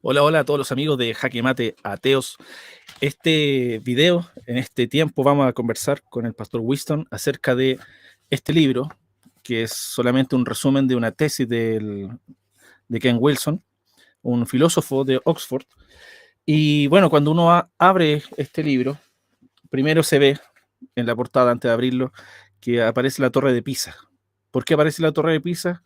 Hola, hola a todos los amigos de Jaque Mate Ateos. Este video, en este tiempo, vamos a conversar con el pastor Winston acerca de este libro, que es solamente un resumen de una tesis de Ken Wilson, un filósofo de Oxford. Y bueno, cuando uno abre este libro, primero se ve en la portada, antes de abrirlo, que aparece la Torre de Pisa. ¿Por qué aparece la Torre de Pisa?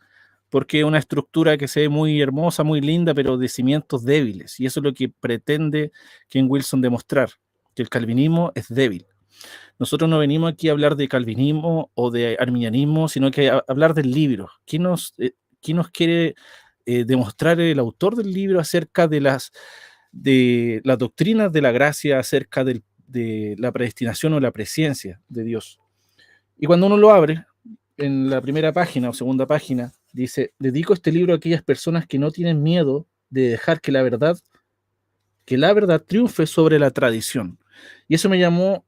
Porque es una estructura que se ve muy hermosa, muy linda, pero de cimientos débiles. Y eso es lo que pretende Ken Wilson demostrar, que el calvinismo es débil. Nosotros no venimos aquí a hablar de calvinismo o de arminianismo, sino que a hablar del libro. ¿Qué nos quiere demostrar el autor del libro acerca de las doctrinas de la gracia, acerca de la predestinación o la presciencia de Dios? Y cuando uno lo abre, en la primera página o segunda página, dice: dedico este libro a aquellas personas que no tienen miedo de dejar que la verdad triunfe sobre la tradición. Y eso me llamó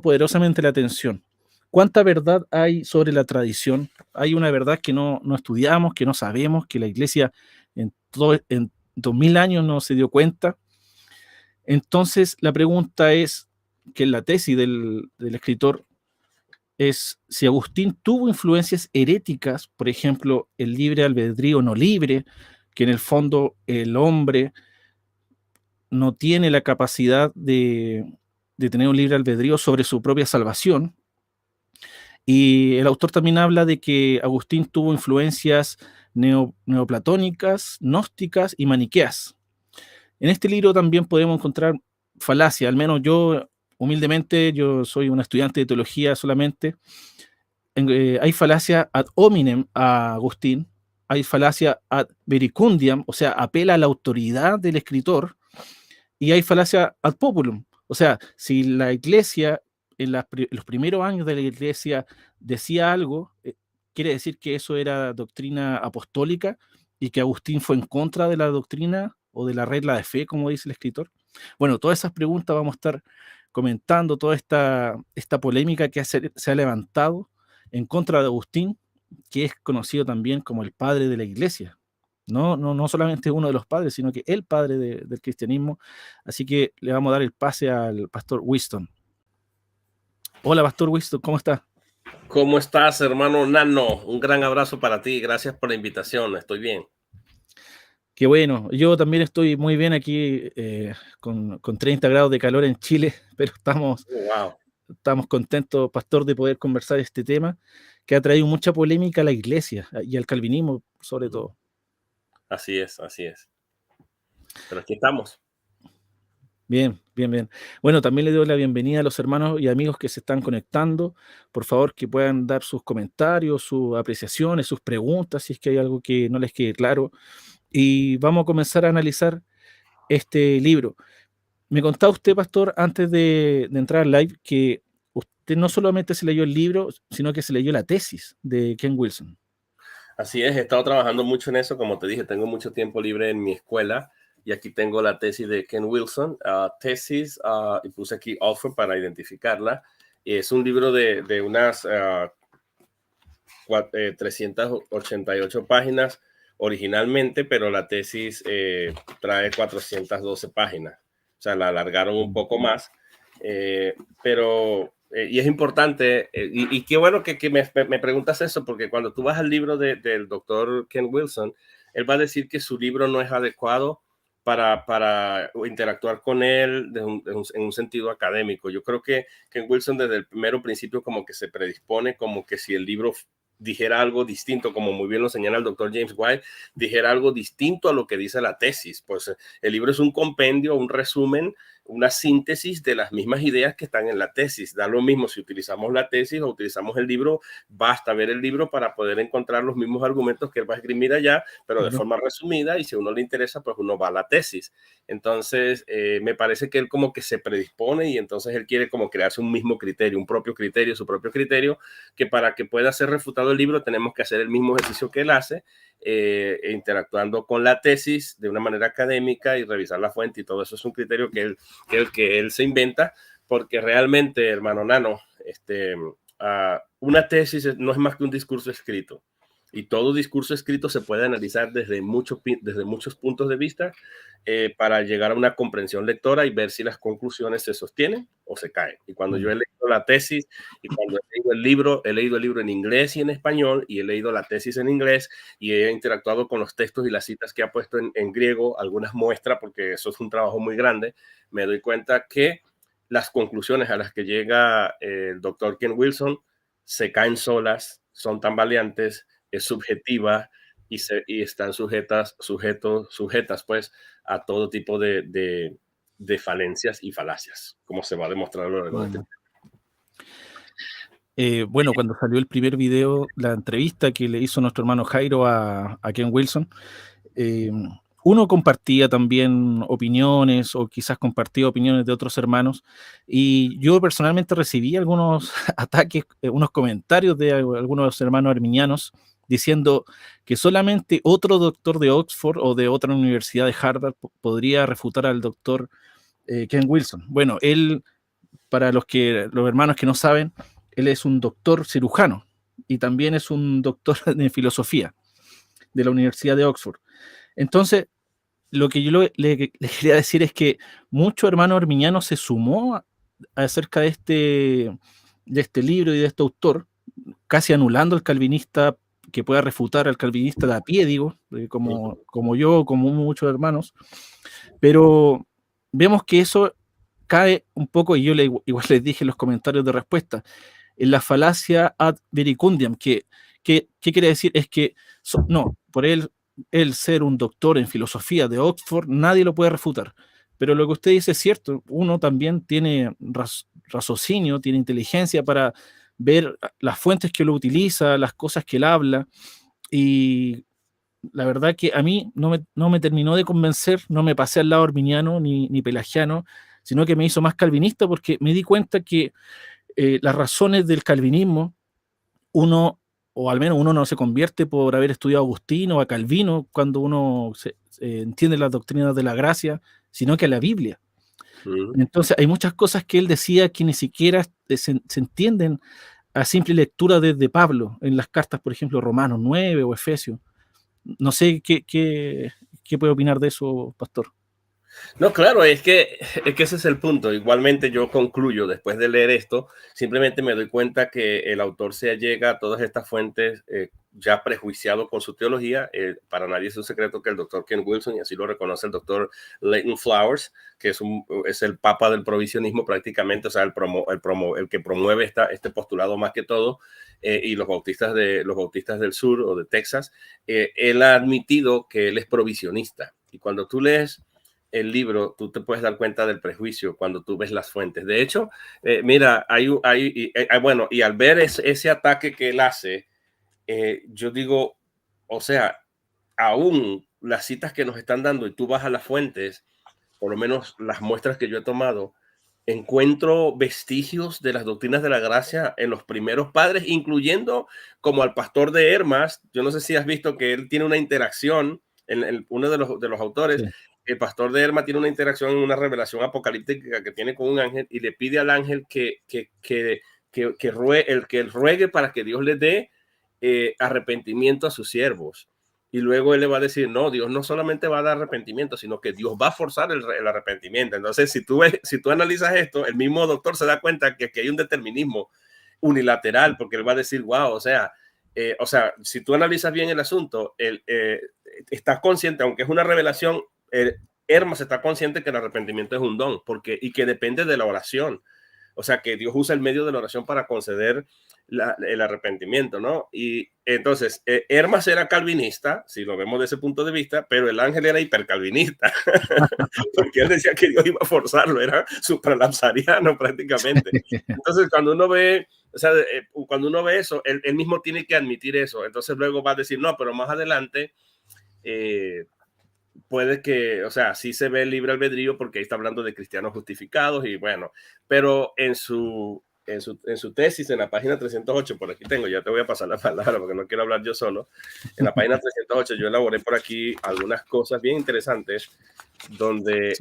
poderosamente la atención. ¿Cuánta verdad hay sobre la tradición? Hay una verdad que no estudiamos, que no sabemos, que la iglesia en 2000 años no se dio cuenta. Entonces, la pregunta es, que en la tesis del escritor, es si Agustín tuvo influencias heréticas, por ejemplo, el libre albedrío no libre, que en el fondo el hombre no tiene la capacidad de tener un libre albedrío sobre su propia salvación. Y el autor también habla de que Agustín tuvo influencias neoplatónicas, gnósticas y maniqueas. En este libro también podemos encontrar falacia, al menos yo, humildemente, yo soy un estudiante de teología solamente. Hay falacia ad hominem a Agustín, hay falacia ad verecundiam, o sea, apela a la autoridad del escritor, y hay falacia ad populum, o sea, si la iglesia en los primeros años de la iglesia decía algo, quiere decir que eso era doctrina apostólica y que Agustín fue en contra de la doctrina o de la regla de fe, como dice el escritor. Bueno, todas esas preguntas vamos a estar comentando, toda esta polémica que se ha levantado en contra de Agustín, que es conocido también como el padre de la iglesia. No solamente uno de los padres, sino que el padre del cristianismo. Así que le vamos a dar el pase al pastor Winston. Hola, pastor Winston, ¿cómo está? ¿Cómo estás, hermano Nano? Un gran abrazo para ti. Gracias por la invitación. Estoy bien. Qué bueno, yo también estoy muy bien aquí, con 30 grados de calor en Chile, pero Oh, wow. estamos contentos, pastor, de poder conversar este tema que ha traído mucha polémica a la iglesia y al calvinismo sobre todo. Así es, así es. Pero aquí estamos. Bien, bien, bien. Bueno, también le doy la bienvenida a los hermanos y amigos que se están conectando. Por favor, que puedan dar sus comentarios, sus apreciaciones, sus preguntas, si es que hay algo que no les quede claro. Y vamos a comenzar a analizar este libro. Me contaba usted, pastor, antes de entrar al live, que usted no solamente se leyó el libro, sino que se leyó la tesis de Ken Wilson. Así es, he estado trabajando mucho en eso. Como te dije, tengo mucho tiempo libre en mi escuela y aquí tengo la tesis de Ken Wilson. Tesis, y puse aquí Offer para identificarla. Es un libro de unas 388 páginas originalmente, pero la tesis trae 412 páginas. O sea, la alargaron un poco más. Pero y es importante, y qué bueno que me preguntas eso, porque cuando tú vas al libro del doctor Ken Wilson, él va a decir que su libro no es adecuado para interactuar con él en un sentido académico. Yo creo que Ken Wilson desde el primero principio como que se predispone como que si el libro dijera algo distinto, como muy bien lo señala el doctor James White, dijera algo distinto a lo que dice la tesis. Pues el libro es un compendio, un resumen, una síntesis de las mismas ideas que están en la tesis. Da lo mismo si utilizamos la tesis o utilizamos el libro, basta ver el libro para poder encontrar los mismos argumentos que él va a esgrimir allá, pero de forma resumida, y si a uno le interesa, pues uno va a la tesis. Entonces, me parece que él como que se predispone y entonces él quiere como crearse un mismo criterio, un propio criterio, su propio criterio, que para que pueda ser refutado el libro tenemos que hacer el mismo ejercicio que él hace, interactuando con la tesis de una manera académica y revisar la fuente, y todo eso es un criterio que él se inventa, porque realmente, hermano Nano, una tesis no es más que un discurso escrito. y todo discurso escrito se puede analizar desde muchos puntos de vista para llegar a una comprensión lectora y ver si las conclusiones se sostienen o se caen. Y cuando yo he leído la tesis y cuando he leído el libro en inglés y en español, y he leído la tesis en inglés y he interactuado con los textos y las citas que ha puesto en griego, algunas muestras, porque eso es un trabajo muy grande, me doy cuenta que las conclusiones a las que llega el doctor Ken Wilson se caen solas, son tambaleantes, es subjetiva y están sujetas pues a todo tipo de falencias y falacias, como se va a demostrar a lo largo de este tiempo. Bueno, cuando salió el primer video, la entrevista que le hizo nuestro hermano Jairo a Ken Wilson, uno compartía también opiniones o quizás compartía opiniones de otros hermanos, y yo personalmente recibí algunos ataques, unos comentarios de algunos hermanos arminianos diciendo que solamente otro doctor de Oxford o de otra universidad de Harvard podría refutar al doctor Ken Wilson. Bueno, él, para los hermanos que no saben, él es un doctor cirujano y también es un doctor de filosofía de la Universidad de Oxford. Entonces, lo que yo le quería decir es que muchos hermanos arminianos se sumó acerca de este libro y de este autor, casi anulando al calvinista, que pueda refutar al calvinista de a pie, digo, como yo, como muchos hermanos, pero vemos que eso cae un poco, y yo igual les dije en los comentarios de respuesta, en la falacia ad vericundiam, que ¿qué quiere decir? Es que, no, por él ser un doctor en filosofía de Oxford, nadie lo puede refutar. Pero lo que usted dice es cierto, uno también tiene raciocinio, tiene inteligencia para ver las fuentes que él utiliza, las cosas que él habla, y la verdad que a mí no me terminó de convencer, no me pasé al lado arminiano ni pelagiano, sino que me hizo más calvinista, porque me di cuenta que las razones del calvinismo, o al menos uno no se convierte por haber estudiado a Agustín o a Calvino cuando uno entiende las doctrinas de la gracia, sino que a la Biblia. Entonces hay muchas cosas que él decía que ni siquiera se entienden a simple lectura desde Pablo, en las cartas, por ejemplo, Romanos 9 o Efesios. No sé qué puede opinar de eso, pastor. No, claro, es que ese es el punto. Igualmente yo concluyo después de leer esto, simplemente me doy cuenta que el autor se allega a todas estas fuentes ya prejuiciado con su teología. Para nadie es un secreto que el doctor Ken Wilson, y así lo reconoce el doctor Leighton Flowers, que es el papa del provisionismo prácticamente, o sea, el que promueve este postulado más que todo, y los bautistas del sur o de Texas, él ha admitido que él es provisionista. Y cuando tú lees el libro, tú te puedes dar cuenta del prejuicio cuando tú ves las fuentes. De hecho, mira, bueno, y al ver ese ataque que él hace, yo digo, o sea, aún las citas que nos están dando y tú vas a las fuentes, por lo menos las muestras que yo he tomado, encuentro vestigios de las doctrinas de la gracia en los primeros padres, incluyendo como al pastor de Hermas. Yo no sé si has visto que él tiene una interacción en uno de los autores. Sí. El pastor de Hermas tiene una interacción en una revelación apocalíptica que tiene con un ángel y le pide al ángel que ruegue para que Dios le dé arrepentimiento a sus siervos. Y luego él le va a decir, no, Dios no solamente va a dar arrepentimiento, sino que Dios va a forzar el arrepentimiento. Entonces, si tú analizas esto, el mismo doctor se da cuenta que hay un determinismo unilateral, porque él va a decir, wow, o sea, si tú analizas bien el asunto, estás consciente, aunque es una revelación, Hermas está consciente que el arrepentimiento es un don, y que depende de la oración. O sea, que Dios usa el medio de la oración para conceder el arrepentimiento, ¿no? Y entonces, Hermas era calvinista, si lo vemos desde ese punto de vista, pero el ángel era hipercalvinista, porque él decía que Dios iba a forzarlo, era supralapsariano prácticamente. Entonces, cuando uno ve eso, él mismo tiene que admitir eso. Entonces, luego va a decir, no, pero más adelante, puede que, o sea, sí se ve el libre albedrío porque ahí está hablando de cristianos justificados y bueno, pero en su tesis, en la página 308, por aquí tengo, ya te voy a pasar la palabra porque no quiero hablar yo solo. En la página 308 yo elaboré por aquí algunas cosas bien interesantes donde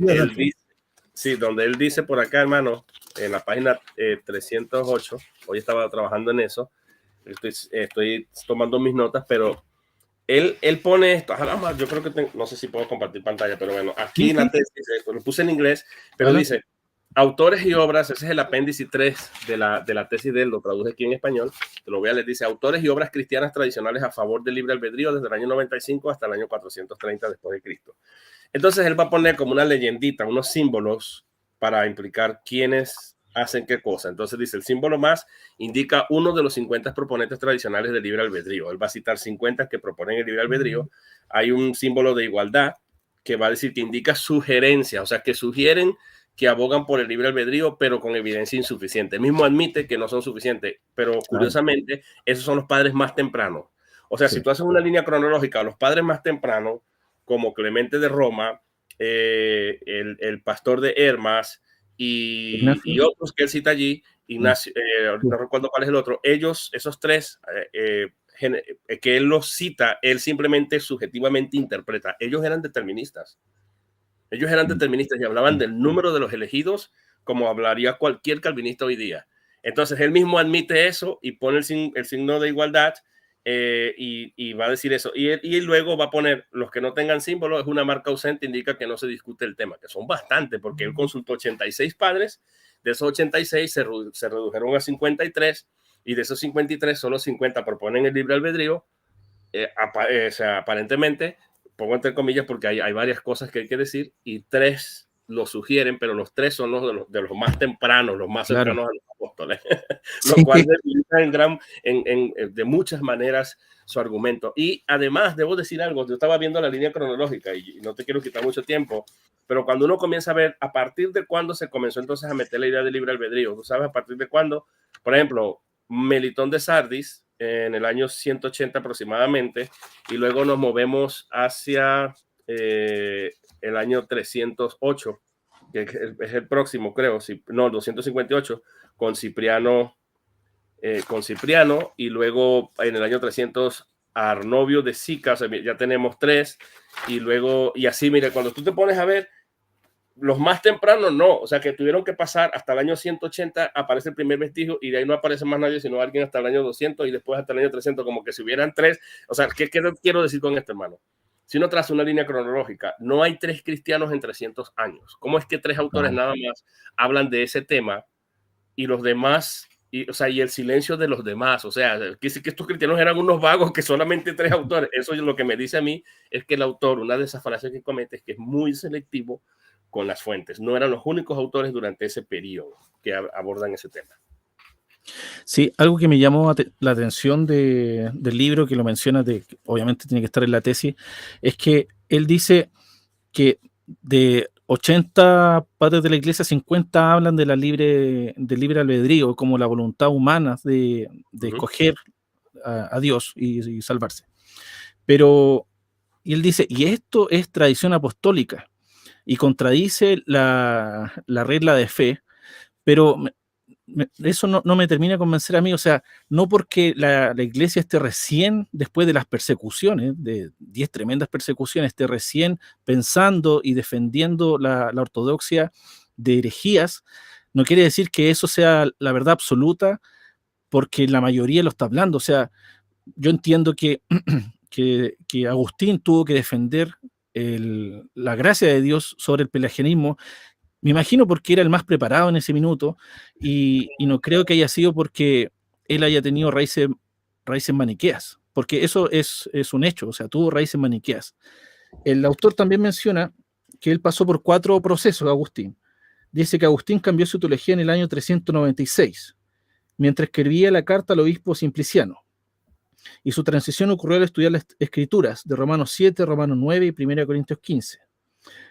donde él dice por acá, hermano, en la página 308, hoy estaba trabajando en eso, estoy tomando mis notas, pero él pone esto. Además, yo creo que no sé si puedo compartir pantalla, pero bueno, aquí en la tesis, lo puse en inglés, pero dice autores y obras. Ese es el apéndice 3 de la tesis de él, lo traduje aquí en español, te lo voy a leer. Dice autores y obras cristianas tradicionales a favor del libre albedrío desde el año 95 hasta el año 430 después de Cristo. Entonces él va a poner como una leyendita, unos símbolos para implicar quiénes hacen qué cosa. Entonces dice, el símbolo más indica uno de los 50 proponentes tradicionales del libre albedrío. Él va a citar 50 que proponen el libre albedrío. Hay un símbolo de igualdad que va a decir que indica sugerencia, o sea, que sugieren que abogan por el libre albedrío, pero con evidencia insuficiente. Él mismo admite que no son suficientes, pero curiosamente, esos son los padres más tempranos. O sea, si tú haces una línea cronológica, los padres más tempranos, como Clemente de Roma, el pastor de Hermas y otros que él cita allí, Ignacio, no recuerdo cuál es el otro, esos tres, que él los cita, él simplemente subjetivamente interpreta. Ellos eran deterministas. Ellos eran deterministas y hablaban del número de los elegidos como hablaría cualquier calvinista hoy día. Entonces él mismo admite eso y pone el signo de igualdad. Y va a decir eso y luego va a poner los que no tengan símbolo es una marca ausente, indica que no se discute el tema, que son bastante porque él consultó 86 padres, de esos 86 se redujeron a 53 y de esos 53 solo 50 proponen el libre albedrío. O sea, aparentemente, pongo entre comillas porque hay varias cosas que hay que decir y 3 lo sugieren, pero los 3 son los de los más tempranos, los más cercanos a los apóstoles, lo cual debilita de muchas maneras su argumento. Y además, debo decir algo, yo estaba viendo la línea cronológica y no te quiero quitar mucho tiempo, pero cuando uno comienza a ver a partir de cuándo se comenzó entonces a meter la idea del libre albedrío, tú sabes a partir de cuándo, por ejemplo, Melitón de Sardis, en el año 180 aproximadamente, y luego nos movemos hacia el año 308, que es el próximo, creo, no, 258, con Cipriano, y luego en el año 300 Arnovio de Sica, o sea, ya tenemos 3, y luego, y así, mire, cuando tú te pones a ver, los más tempranos no, o sea que tuvieron que pasar hasta el año 180, aparece el primer vestigio y de ahí no aparece más nadie, sino alguien hasta el año 200 y después hasta el año 300, como que si hubieran 3, o sea, ¿qué quiero decir con esto, hermano? Si uno traza una línea cronológica, no hay 3 cristianos en 300 años. ¿Cómo es que 3 autores nada más hablan de ese tema y los demás, o sea, y el silencio de los demás? O sea, que estos cristianos eran unos vagos, que solamente 3 autores. Eso es lo que me dice a mí, es que el autor, una de esas falacias que comete es que es muy selectivo con las fuentes. No eran los únicos autores durante ese periodo que abordan ese tema. Sí, algo que me llamó la atención del libro, que lo menciona, obviamente tiene que estar en la tesis, es que él dice que de 80 padres de la iglesia, 50 hablan del libre albedrío, como la voluntad humana de escoger a Dios y salvarse. Pero, y él dice, y esto es tradición apostólica, y contradice la regla de fe, pero eso no me termina de convencer a mí. O sea, no porque la iglesia esté recién, después de las persecuciones, de 10 tremendas persecuciones, esté recién pensando y defendiendo la ortodoxia de herejías, no quiere decir que eso sea la verdad absoluta, porque la mayoría lo está hablando. O sea, yo entiendo que Agustín tuvo que defender la gracia de Dios sobre el pelagianismo, me imagino porque era el más preparado en ese minuto, y no creo que haya sido porque él haya tenido raíces maniqueas, porque eso es un hecho, o sea, tuvo raíces maniqueas. El autor también menciona que él pasó por 4 procesos, Agustín. Dice que Agustín cambió su teología en el año 396, mientras escribía la carta al obispo Simpliciano. Y su transición ocurrió al estudiar las escrituras de Romanos 7, Romanos 9 y 1 Corintios 15,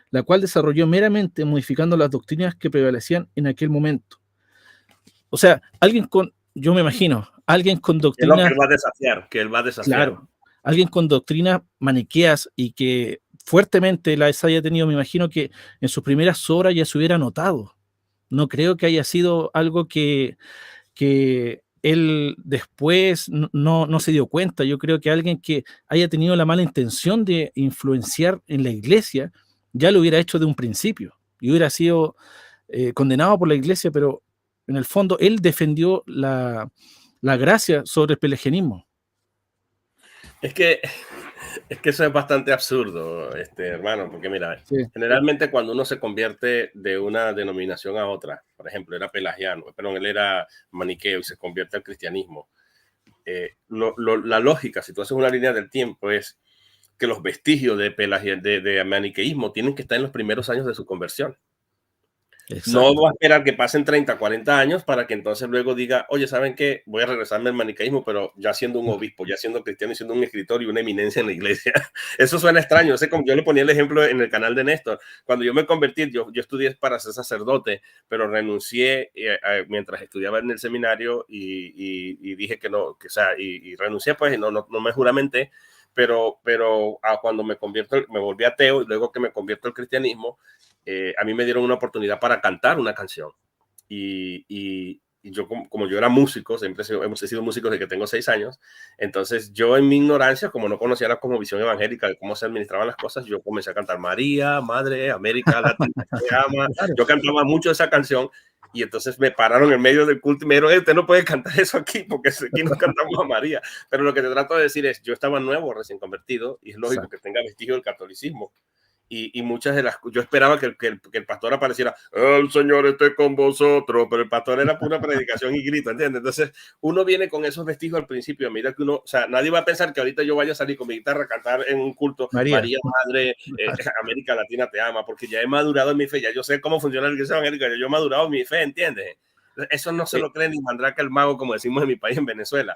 la cual desarrolló meramente modificando las doctrinas que prevalecían en aquel momento. O sea, yo me imagino, alguien con doctrinas... Que él va a desafiar. Claro, alguien con doctrinas maniqueas y que fuertemente las haya tenido, me imagino que en sus primeras horas ya se hubiera notado. No creo que haya sido algo que él después no se dio cuenta. Yo creo que alguien que haya tenido la mala intención de influenciar en la iglesia ya lo hubiera hecho de un principio y hubiera sido condenado por la iglesia, pero en el fondo él defendió la la gracia sobre el pelagianismo. Es que, es que eso es bastante absurdo, hermano, porque mira, Sí. generalmente cuando uno se convierte de una denominación a otra, por ejemplo, era pelagiano, perdón, él era maniqueo y se convierte al cristianismo, la lógica, si tú haces una línea del tiempo, es que los vestigios de maniqueísmo tienen que estar en los primeros años de su conversión. No Exacto. va a esperar que pasen 30, 40 años para que entonces luego diga, oye, ¿saben qué? Voy a regresarme al maniqueísmo, pero ya siendo un obispo, ya siendo cristiano y siendo un escritor y una eminencia en la iglesia. Eso suena extraño. Sé como yo le ponía el ejemplo en el canal de Néstor. Cuando yo me convertí, yo estudié para ser sacerdote, pero renuncié mientras estudiaba en el seminario y dije que no, que, o sea, y renuncié, pues, y no me juramenté. Pero cuando me volví ateo y luego que me convierto al cristianismo, a mí me dieron una oportunidad para cantar una canción. Y yo, como yo era músico, hemos sido músicos desde que tengo 6 años, entonces yo en mi ignorancia, como no conocía la cosmovisión evangélica de cómo se administraban las cosas, yo comencé a cantar María, Madre, América Latina, te ama. Claro. Yo cantaba mucho esa canción y entonces me pararon en medio del culto y me dijeron, usted no puede cantar eso aquí porque aquí no cantamos a María. Pero lo que te trato de decir es, yo estaba nuevo, recién convertido, y es lógico que tenga vestigio del catolicismo. Y muchas de las, yo esperaba que el pastor apareciera, el Señor esté con vosotros, pero el pastor era pura predicación y grito, ¿entiendes? Entonces uno viene con esos vestigios al principio, mira que uno, o sea, nadie va a pensar que ahorita yo vaya a salir con mi guitarra a cantar en un culto, María Madre, América Latina te ama, porque ya he madurado en mi fe, ya yo sé cómo funciona la iglesia evangélica, yo he madurado en mi fe, ¿entiendes? Eso no se lo cree ni Mandraka el mago, como decimos en mi país, en Venezuela.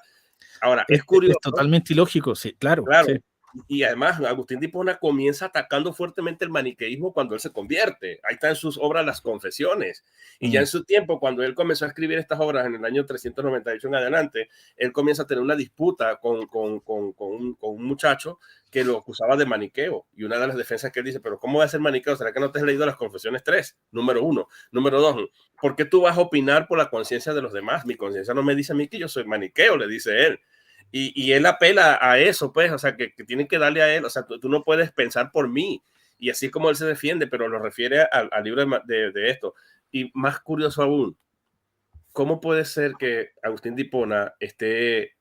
Ahora, es curioso. Es totalmente ilógico, sí, claro. Claro. Sí. Y además, Agustín de Hipona comienza atacando fuertemente el maniqueísmo cuando él se convierte. Ahí están en sus obras las confesiones. Y ya en su tiempo, cuando él comenzó a escribir estas obras en el año 398 en adelante, él comienza a tener una disputa con un muchacho que lo acusaba de maniqueo. Y una de las defensas que él dice, pero ¿cómo va a ser maniqueo? ¿Será que no te has leído las confesiones 3? Número 1. Número 2, ¿por qué tú vas a opinar por la conciencia de los demás? Mi conciencia no me dice a mí que yo soy maniqueo, le dice él. Y él apela a eso, pues, o sea, que tienen que darle a él, o sea, tú no puedes pensar por mí. Y así es como él se defiende, pero lo refiere al libro de esto. Y más curioso aún, ¿cómo puede ser que Agustín de Hipona esté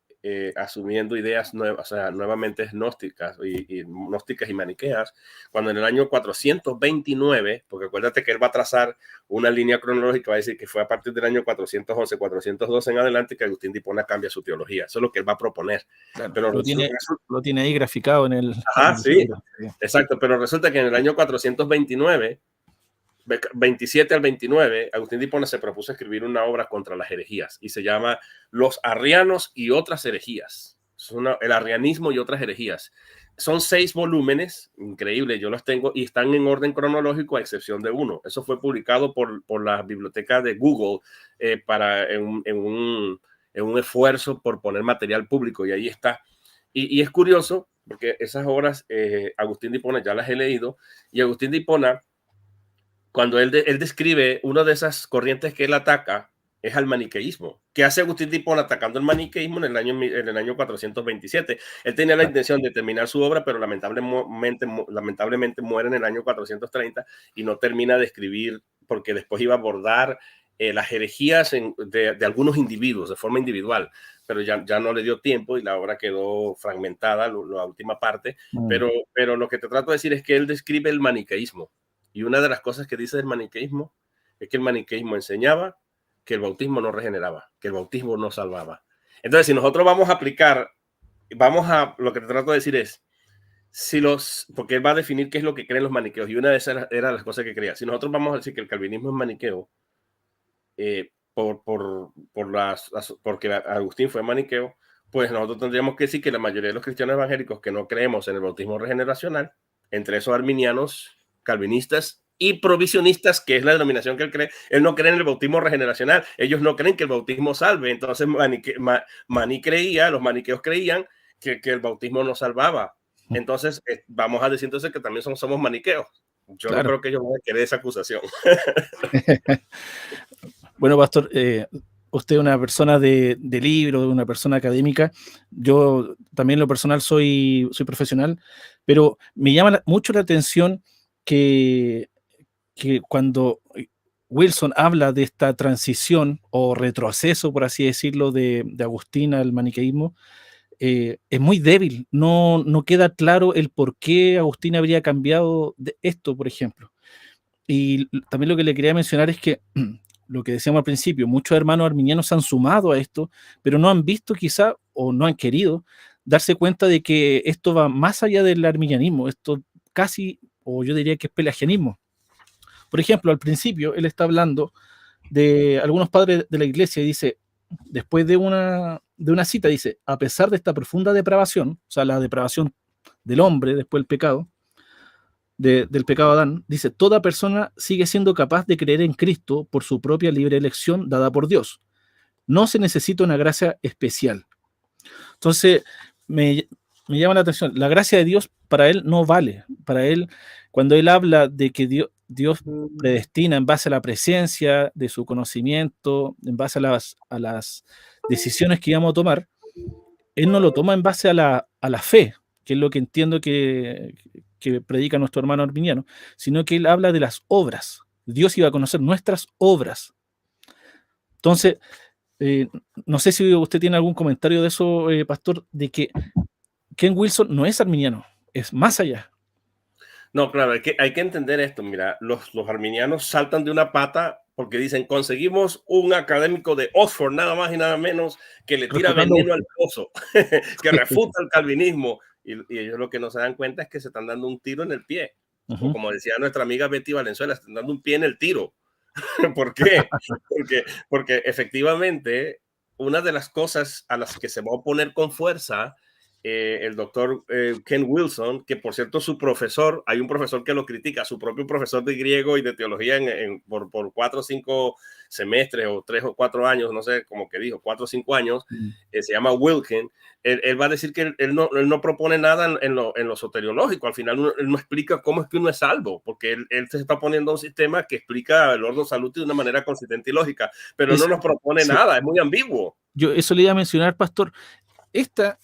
asumiendo ideas nuevas, o sea, nuevamente gnósticas gnósticas y maniqueas, cuando en el año 429, porque acuérdate que él va a trazar una línea cronológica, va a decir que fue a partir del año 411, 412 en adelante que Agustín de Hipona cambia su teología. Eso es lo que él va a proponer. Claro, Pero lo tiene ahí graficado en el sí, libro. exacto, pero resulta que en el año 429 27 al 29, Agustín de Hipona se propuso escribir una obra contra las herejías y se llama Los arrianos y otras herejías. El arrianismo y otras herejías. Son 6 volúmenes, increíble, yo los tengo y están en orden cronológico a excepción de uno. Eso fue publicado por la biblioteca de Google en un esfuerzo por poner material público y ahí está. Y es curioso porque esas obras Agustín de Hipona ya las he leído y Agustín de Hipona, cuando él describe una de esas corrientes que él ataca, es al maniqueísmo. ¿Qué hace Agustín de Hipona atacando el maniqueísmo en el año 427? Él tenía la intención de terminar su obra, pero lamentablemente muere en el año 430 y no termina de escribir porque después iba a abordar las herejías de algunos individuos de forma individual, pero ya no le dio tiempo y la obra quedó fragmentada, la última parte. Pero lo que te trato de decir es que él describe el maniqueísmo. Y una de las cosas que dice del maniqueísmo es que el maniqueísmo enseñaba que el bautismo no regeneraba, que el bautismo no salvaba. Entonces, si nosotros vamos a aplicar, lo que te trato de decir es, porque él va a definir qué es lo que creen los maniqueos, y una de esas era las cosas que creía. Si nosotros vamos a decir que el calvinismo es maniqueo, porque Agustín fue maniqueo, pues nosotros tendríamos que decir que la mayoría de los cristianos evangélicos que no creemos en el bautismo regeneracional, entre esos arminianos, calvinistas y provisionistas, que es la denominación que él cree, él no cree en el bautismo regeneracional, ellos no creen que el bautismo salve. Entonces los maniqueos creían que el bautismo no salvaba. Entonces vamos a decir entonces que también somos maniqueos. Yo no creo que ellos van a querer esa acusación. Bueno, pastor, usted es una persona de libro, una persona académica. Yo también en lo personal soy profesional, pero me llama mucho la atención que cuando Wilson habla de esta transición o retroceso, por así decirlo, de Agustín al maniqueísmo, es muy débil. No queda claro el por qué Agustín habría cambiado de esto, por ejemplo. Y también lo que le quería mencionar es que lo que decíamos al principio, muchos hermanos arminianos se han sumado a esto, pero no han visto quizá o no han querido darse cuenta de que esto va más allá del arminianismo, esto casi, o yo diría que es pelagianismo. Por ejemplo, al principio él está hablando de algunos padres de la iglesia y dice, después de una cita, dice, a pesar de esta profunda depravación, o sea, la depravación del hombre después del pecado, del pecado de Adán, dice, toda persona sigue siendo capaz de creer en Cristo por su propia libre elección dada por Dios. No se necesita una gracia especial. Entonces, me llama la atención, la gracia de Dios para él no vale. Para él, cuando él habla de que Dios predestina en base a la presencia de su conocimiento, en base a las decisiones que íbamos a tomar, él no lo toma en base a la fe, que es lo que entiendo que predica nuestro hermano arminiano, sino que él habla de las obras. Dios iba a conocer nuestras obras. Entonces, eh, no sé si usted tiene algún comentario de eso, pastor, de que Ken Wilson no es arminiano, es más allá. No, claro, hay que entender esto. Mira, los arminianos saltan de una pata porque dicen, conseguimos un académico de Oxford, nada más y nada menos, que le tira Refutando. veneno al pozo, que refuta el calvinismo. Y ellos lo que no se dan cuenta es que se están dando un tiro en el pie. O como decía nuestra amiga Betty Valenzuela, están dando un pie en el tiro. ¿Por qué? Porque efectivamente, una de las cosas a las que se va a oponer con fuerza el doctor Ken Wilson, que por cierto su profesor, hay un profesor que lo critica, su propio profesor de griego y de teología por 4 o 5 semestres o 3 o 4 años, no sé, como que dijo, 4 o 5 años, se llama Wilken. Él va a decir que él no propone nada en lo soteriológico, al final él no explica cómo es que uno es salvo, porque él se está poniendo un sistema que explica el orden salutis de una manera consistente y lógica, pero no nos propone nada, es muy ambiguo. Yo eso le iba a mencionar, pastor.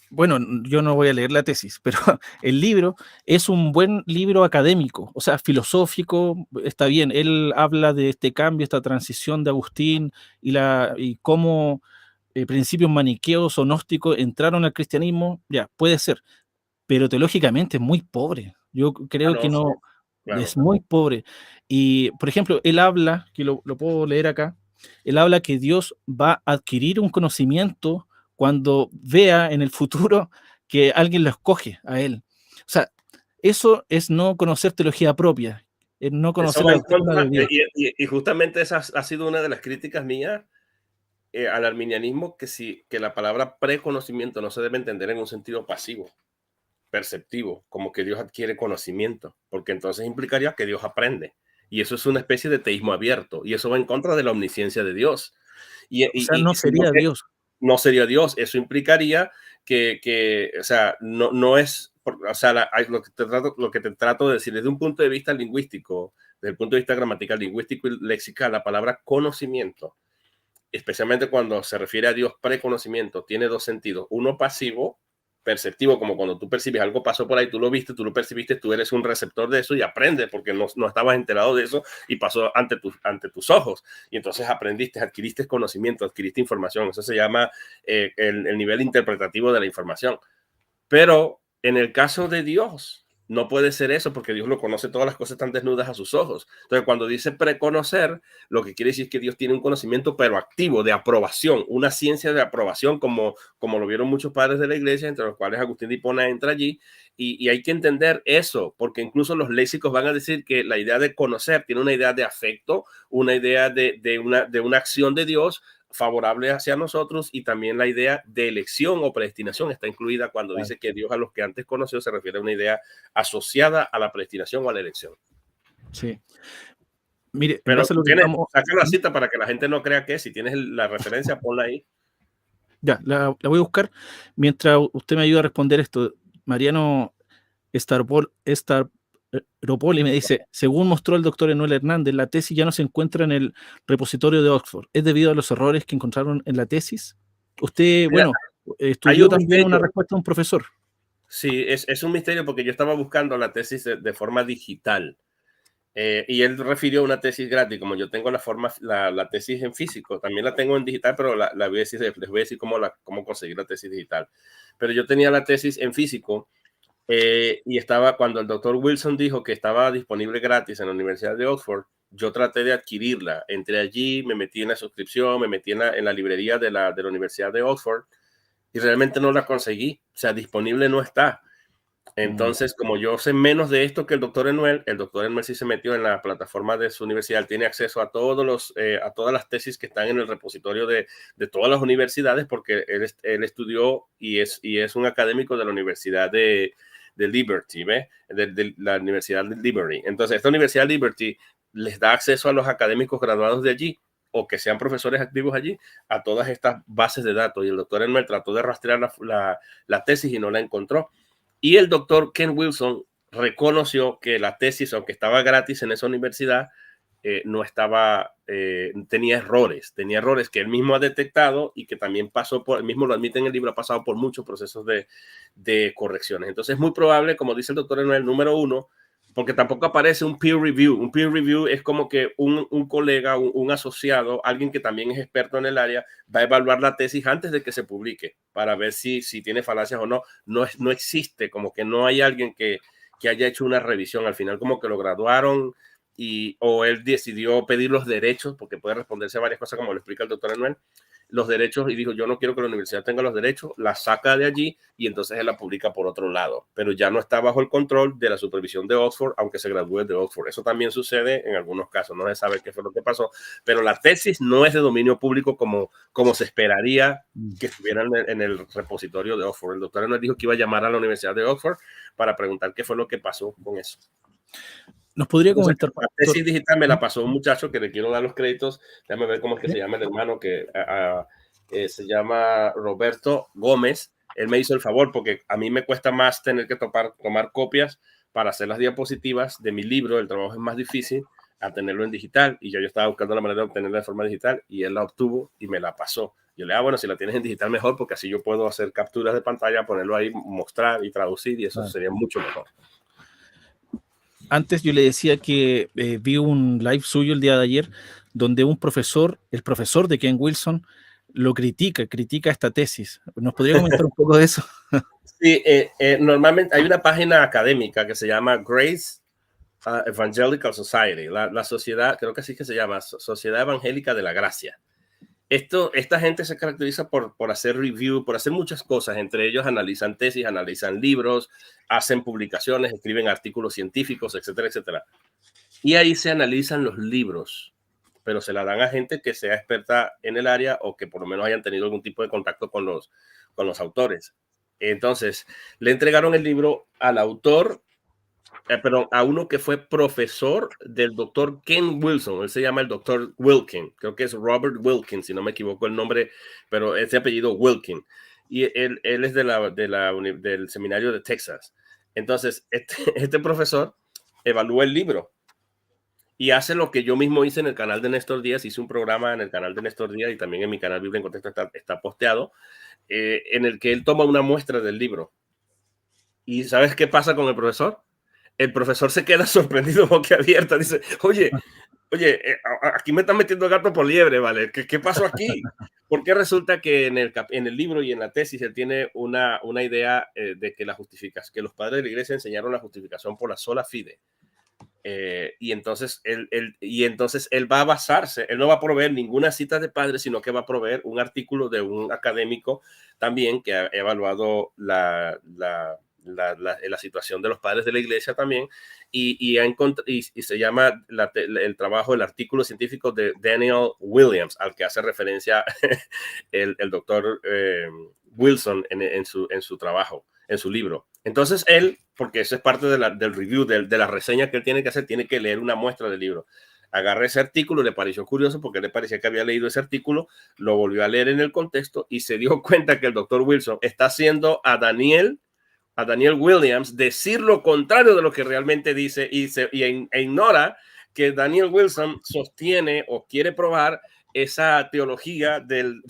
Bueno, yo no voy a leer la tesis, pero el libro es un buen libro académico, o sea, filosófico, está bien. Él habla de este cambio, esta transición de Agustín y cómo principios maniqueos o gnósticos entraron al cristianismo, ya, puede ser, pero teológicamente es muy pobre. Yo creo que No, sí, no, claro. es muy pobre. Y, por ejemplo, él habla, que lo puedo leer acá, él habla que Dios va a adquirir un conocimiento cuando vea en el futuro que alguien lo escoge a él. O sea, eso es no conocer teología propia, es no Eso conocer va la en doctrina contra, de Dios. y justamente esa ha sido una de las críticas mías al arminianismo, que la palabra preconocimiento no se debe entender en un sentido pasivo, perceptivo, como que Dios adquiere conocimiento, porque entonces implicaría que Dios aprende. Y eso es una especie de teísmo abierto, y eso va en contra de la omnisciencia de Dios. O sea, no Sino sería que Dios. no sería Dios, eso implicaría o sea, no es, o sea, lo que te trato de decir desde un punto de vista lingüístico, desde el punto de vista gramatical, lingüístico y lexical, la palabra conocimiento, especialmente cuando se refiere a Dios preconocimiento, tiene dos sentidos. Uno pasivo, perceptivo, como cuando tú percibes algo pasó por ahí, tú lo viste, tú lo percibiste, tú eres un receptor de eso y aprendes porque no estabas enterado de eso y pasó ante tus ojos. Y entonces aprendiste, adquiriste conocimiento, adquiriste información. Eso se llama el nivel interpretativo de la información. Pero en el caso de Dios, no puede ser eso porque Dios lo conoce todas las cosas tan desnudas a sus ojos. Entonces, cuando dice preconocer, lo que quiere decir es que Dios tiene un conocimiento pero activo, de aprobación, una ciencia de aprobación, como lo vieron muchos padres de la iglesia, entre los cuales Agustín de Hipona entra allí. Y hay que entender eso, porque incluso los léxicos van a decir que la idea de conocer tiene una idea de afecto, una idea de una acción de Dios favorable hacia nosotros, y también la idea de elección o predestinación está incluida cuando dice que Dios a los que antes conoció se refiere a una idea asociada a la predestinación o a la elección. Sí. Mire, en Pero base a tú lo que tienes, estamos... saca la cita para que la gente no crea que si tienes la referencia, ponla ahí. Ya, la voy a buscar mientras usted me ayuda a responder esto. Mariano Staropoli me dice, según mostró el doctor Emanuel Hernández, la tesis ya no se encuentra en el repositorio de Oxford. ¿Es debido a los errores que encontraron en la tesis? Usted, Mira, bueno, hay estudió un también una misterio. respuesta de un profesor. Sí, es un misterio porque yo estaba buscando la tesis de forma digital Y él refirió una tesis gratis, como yo tengo la tesis en físico, también la tengo en digital, pero la voy a decir, les voy a decir cómo conseguir la tesis digital. Pero yo tenía la tesis en físico y estaba, cuando el doctor Wilson dijo que estaba disponible gratis en la Universidad de Oxford, yo traté de adquirirla. Entré allí, me metí en la suscripción, me metí en la librería de la Universidad de Oxford y realmente no la conseguí. O sea, disponible no está. Entonces, como yo sé menos de esto que el doctor Enuel sí se metió en la plataforma de su universidad, él tiene acceso a a todas las tesis que están en el repositorio de todas las universidades, porque él estudió y es un académico de la Universidad de Liberty, ¿ves? De la Universidad de Liberty. Entonces, esta Universidad de Liberty les da acceso a los académicos graduados de allí o que sean profesores activos allí a todas estas bases de datos. Y el doctor Enuel trató de rastrear la tesis y no la encontró. Y el doctor Ken Wilson reconoció que la tesis, aunque estaba gratis en esa universidad, no estaba, tenía errores que él mismo ha detectado y que también pasó por, él mismo lo admite en el libro, ha pasado por muchos procesos de correcciones. Entonces es muy probable, como dice el doctor Enuel, número uno, porque tampoco aparece un peer review. Un peer review es como que un colega, un asociado, alguien que también es experto en el área, va a evaluar la tesis antes de que se publique para ver si tiene falacias o no. No existe, como que no hay alguien que haya hecho una revisión. Al final como que lo graduaron o él decidió pedir los derechos, porque puede responderse a varias cosas como lo explica el doctor Enuel, los derechos, y dijo, yo no quiero que la universidad tenga los derechos, la saca de allí y entonces él la publica por otro lado, pero ya no está bajo el control de la supervisión de Oxford, aunque se gradúe de Oxford. Eso también sucede en algunos casos, no se sabe qué fue lo que pasó, pero la tesis no es de dominio público como se esperaría que estuviera en el repositorio de Oxford. El doctor nos dijo que iba a llamar a la Universidad de Oxford para preguntar qué fue lo que pasó con eso. ¿Nos podría comentar? La tesis digital me la pasó un muchacho que le quiero dar los créditos. Déjame ver cómo es que se llama el hermano, que se llama Roberto Gómez. Él me hizo el favor porque a mí me cuesta más tener que tomar copias para hacer las diapositivas de mi libro. El trabajo es más difícil a tenerlo en digital y yo estaba buscando la manera de obtenerla de forma digital y él la obtuvo y me la pasó. Yo le digo, bueno, si la tienes en digital mejor porque así yo puedo hacer capturas de pantalla, ponerlo ahí, mostrar y traducir y eso sería mucho mejor. Antes yo le decía que vi un live suyo el día de ayer donde el profesor de Ken Wilson lo critica esta tesis. ¿Nos podría comentar un poco de eso? Sí, normalmente hay una página académica que se llama Grace Evangelical Society, la sociedad, creo que así que se llama, Sociedad Evangélica de la Gracia. Esta gente se caracteriza por hacer review, por hacer muchas cosas. Entre ellos analizan tesis, analizan libros, hacen publicaciones, escriben artículos científicos, etcétera, etcétera. Y ahí se analizan los libros, pero se la dan a gente que sea experta en el área o que por lo menos hayan tenido algún tipo de contacto con los autores. Entonces, le entregaron el libro al autor, perdón, a uno que fue profesor del doctor Ken Wilson. Él se llama el doctor Wilkin. Creo que es Robert Wilkin, si no me equivoco el nombre, pero ese apellido Wilkin. Y él es del seminario de Texas. Entonces, este profesor evalúa el libro y hace lo que yo mismo hice en el canal de Néstor Díaz. Hice un programa en el canal de Néstor Díaz y también en mi canal Biblia en Contexto está posteado, en el que él toma una muestra del libro. ¿Y sabes qué pasa con el profesor? El profesor se queda sorprendido, boquiabierta. Dice, oye, aquí me están metiendo gato por liebre, ¿vale? ¿Qué pasó aquí? Porque resulta que en el libro y en la tesis él tiene una idea de que que los padres de la iglesia enseñaron la justificación por la sola fide. Y entonces él va a basarse, él no va a proveer ninguna cita de padres, sino que va a proveer un artículo de un académico también que ha evaluado la situación de los padres de la iglesia también, y se llama el trabajo, el artículo científico de Daniel Williams, al que hace referencia el doctor Wilson en su trabajo, en su libro. Entonces él, porque eso es parte del review, de la reseña que él tiene que hacer, tiene que leer una muestra del libro. Agarré ese artículo, le pareció curioso porque le parecía que había leído ese artículo, lo volvió a leer en el contexto y se dio cuenta que el doctor Wilson está haciendo a Daniel Williams decir lo contrario de lo que realmente dice e ignora que Daniel Wilson sostiene o quiere probar esa teología del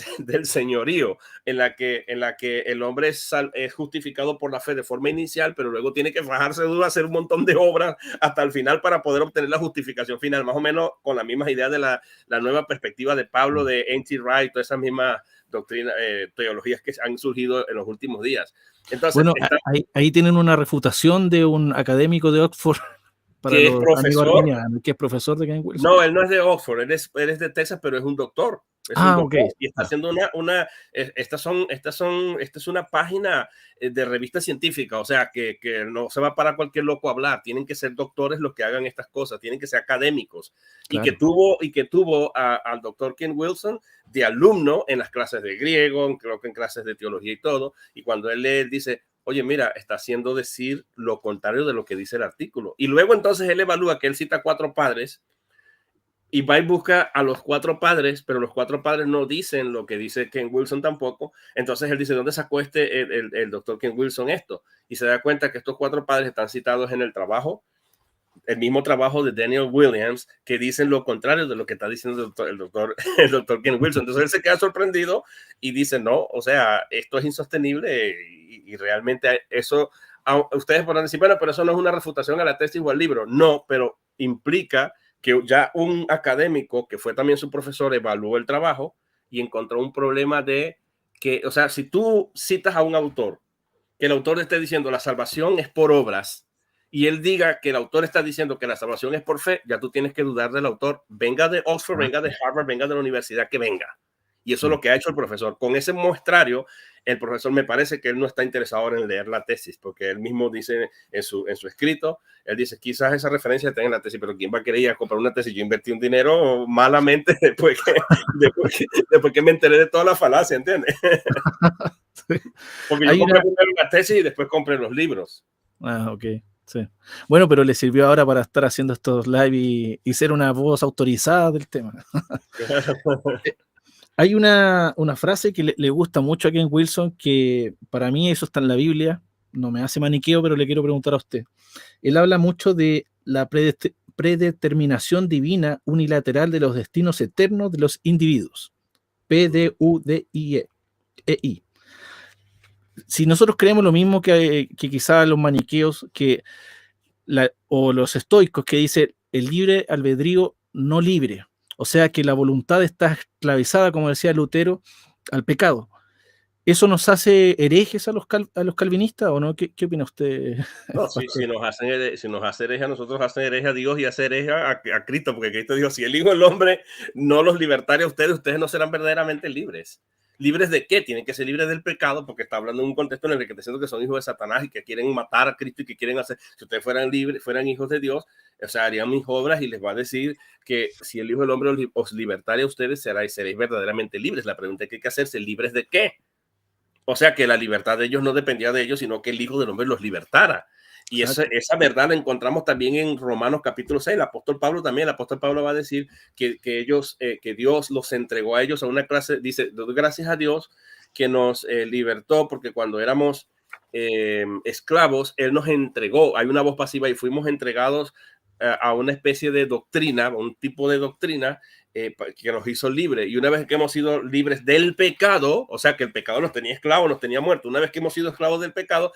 señorío, en la que el hombre es justificado por la fe de forma inicial, pero luego tiene que fajarse duro, hacer un montón de obras hasta el final para poder obtener la justificación final, más o menos con la misma idea de la nueva perspectiva de Pablo, de N.T. Wright, todas esas mismas doctrinas, teologías que han surgido en los últimos días. Entonces, bueno, ahí tienen una refutación de un académico de Oxford para que es los profesor, que es profesor de Ken Wilson. No, él no es de Oxford, él es de Texas, pero es un doctor. Es un doctor, okay. Y está haciendo esta es una página de revista científica, o sea, que no se va para cualquier loco a hablar, tienen que ser doctores los que hagan estas cosas, tienen que ser académicos. Claro. Y que tuvo al doctor Ken Wilson de alumno en las clases de griego, creo que en clases de teología y todo, y cuando él lee, él dice, oye, mira, está haciendo decir lo contrario de lo que dice el artículo. Y luego entonces él evalúa que él cita 4 padres y va y busca a los 4 padres, pero los 4 padres no dicen lo que dice Ken Wilson tampoco. Entonces él dice, ¿dónde sacó el doctor Ken Wilson esto? Y se da cuenta que estos 4 padres están citados en el mismo trabajo de Daniel Williams, que dicen lo contrario de lo que está diciendo el doctor Ken Wilson. Entonces él se queda sorprendido y dice, no, o sea, esto es insostenible y realmente eso, ustedes podrán decir, bueno, pero eso no es una refutación a la tesis o al libro. No, pero implica que ya un académico, que fue también su profesor, evaluó el trabajo y encontró un problema de que, o sea, si tú citas a un autor, que el autor esté diciendo la salvación es por obras, y él diga que el autor está diciendo que la salvación es por fe, ya tú tienes que dudar del autor, venga de Oxford, venga de Harvard, venga de la universidad que venga. Y eso es lo que ha hecho el profesor. Con ese muestrario, el profesor me parece que él no está interesado en leer la tesis, porque él mismo dice en su escrito, él dice, quizás esa referencia está en la tesis, pero ¿quién va a querer ir a comprar una tesis? Yo invertí un dinero malamente después que me enteré de toda la falacia, ¿entiendes? Porque yo compré primero la tesis y después compré los libros. Ok. Sí. Bueno, pero le sirvió ahora para estar haciendo estos live y ser una voz autorizada del tema. Hay una frase que le gusta mucho a Ken Wilson, que para mí eso está en la Biblia, no me hace maniqueo, pero le quiero preguntar a usted. Él habla mucho de la predeterminación divina unilateral de los destinos eternos de los individuos. P-D-U-D-I-E-I. Si nosotros creemos lo mismo que quizás los maniqueos o los estoicos, que dice el libre albedrío no libre, o sea que la voluntad está esclavizada, como decía Lutero, al pecado, ¿eso nos hace herejes a los calvinistas o no? ¿Qué opina usted? No, si nos hace herejes a nosotros, hacen herejes a Dios y hace herejes a Cristo, porque Cristo dijo, si el Hijo del Hombre no los libertare a ustedes no serán verdaderamente libres. ¿Libres de qué? Tienen que ser libres del pecado, porque está hablando en un contexto en el que está diciendo que son hijos de Satanás y que quieren matar a Cristo y que quieren hacer, si ustedes fueran libres, fueran hijos de Dios, o sea, harían mis obras y les va a decir que si el Hijo del Hombre os libertare a ustedes, seréis verdaderamente libres. La pregunta que hay que hacerse, ¿libres de qué? O sea, que la libertad de ellos no dependía de ellos, sino que el Hijo del Hombre los libertara. Y esa verdad la encontramos también en Romanos capítulo 6. El apóstol Pablo va a decir que Dios los entregó a ellos a una clase, dice, gracias a Dios que nos libertó, porque cuando éramos esclavos, Él nos entregó. Hay una voz pasiva y fuimos entregados a una especie de doctrina, un tipo de doctrina que nos hizo libres. Y una vez que hemos sido libres del pecado, o sea que el pecado nos tenía esclavos, nos tenía muertos, una vez que hemos sido esclavos del pecado,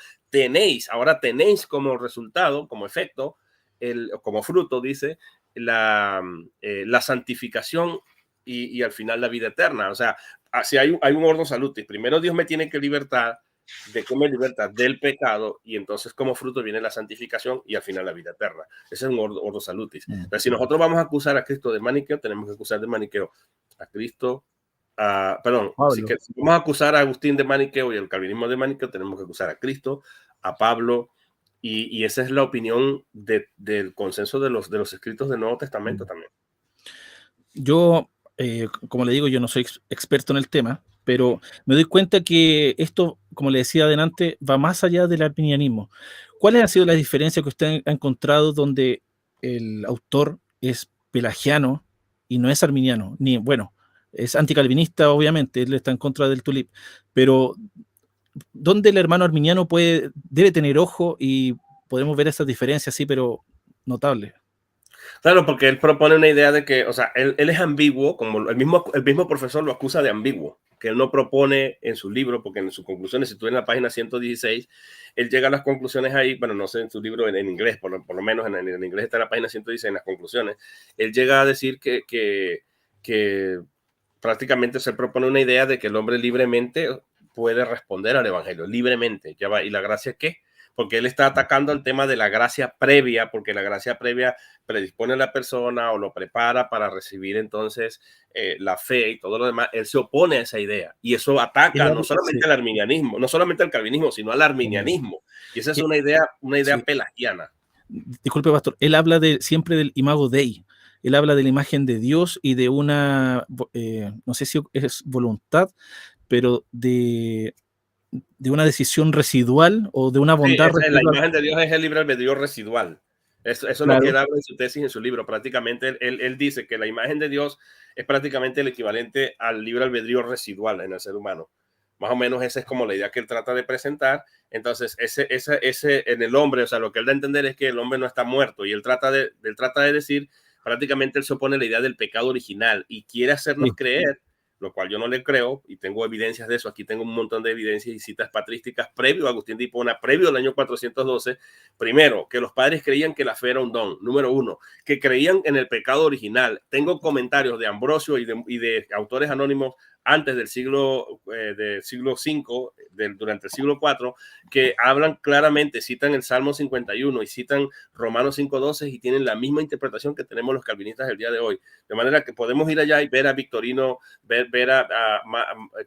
ahora tenéis como resultado, como efecto, como fruto, dice, la santificación y al final la vida eterna. O sea, si hay un orden salutis, primero Dios me tiene que libertar. ¿De qué me liberta? Del pecado, y entonces como fruto viene la santificación y al final la vida eterna. Ese es un ordo salutis. Pero si nosotros vamos a acusar a Cristo de maniqueo, tenemos que acusar de maniqueo a Cristo, perdón, si vamos a acusar a Agustín de maniqueo y el calvinismo de maniqueo, tenemos que acusar a Cristo, a Pablo, y esa es la opinión del consenso de los escritos del Nuevo Testamento también. Yo, como le digo, yo no soy experto en el tema, pero me doy cuenta que esto, como le decía adelante, va más allá del arminianismo. ¿Cuáles han sido las diferencias que usted ha encontrado donde el autor es pelagiano y no es arminiano? Ni, bueno, es anticalvinista, obviamente, él está en contra del tulip, pero ¿dónde el hermano arminiano debe tener ojo y podemos ver esas diferencias, sí, pero notables? Claro, porque él propone una idea de que, o sea, él es ambiguo, como el mismo profesor lo acusa de ambiguo, que él no propone en su libro, porque en sus conclusiones, si tú en la página 116, él llega a las conclusiones ahí, bueno, no sé en su libro en inglés, por lo menos en inglés está en la página 116, en las conclusiones, él llega a decir que prácticamente se propone una idea de que el hombre libremente puede responder al evangelio, libremente, ya va, ¿y la gracia qué? Porque él está atacando el tema de la gracia previa, porque la gracia previa predispone a la persona o lo prepara para recibir entonces la fe y todo lo demás. Él se opone a esa idea y eso ataca no solamente al arminianismo, no solamente al calvinismo, sino al arminianismo. Y esa es una idea pelagiana. Disculpe, pastor, él habla siempre del imago Dei. Él habla de la imagen de Dios y de una, no sé si es voluntad, pero de una decisión residual o de una bondad la residual. imagen de Dios es el libre albedrío residual. Eso es lo que él habla en su tesis, en su libro. Prácticamente él dice que la imagen de Dios es prácticamente el equivalente al libre albedrío residual en el ser humano. Más o menos esa es como la idea que él trata de presentar. Entonces, ese en el hombre, o sea, lo que él da a entender es que el hombre no está muerto y él trata de decir, prácticamente él se opone a la idea del pecado original y quiere hacernos creer, lo cual yo no le creo, y tengo evidencias de eso. Aquí tengo un montón de evidencias y citas patrísticas previo a Agustín de Hipona, previo al año 412. Primero, que los padres creían que la fe era un don. Número uno, que creían en el pecado original. Tengo comentarios de Ambrosio y de autores anónimos antes del siglo V, durante el siglo IV, que hablan claramente, citan el Salmo 51 y citan Romanos 5:12 y tienen la misma interpretación que tenemos los calvinistas el día de hoy. De manera que podemos ir allá y ver a Victorino, ver a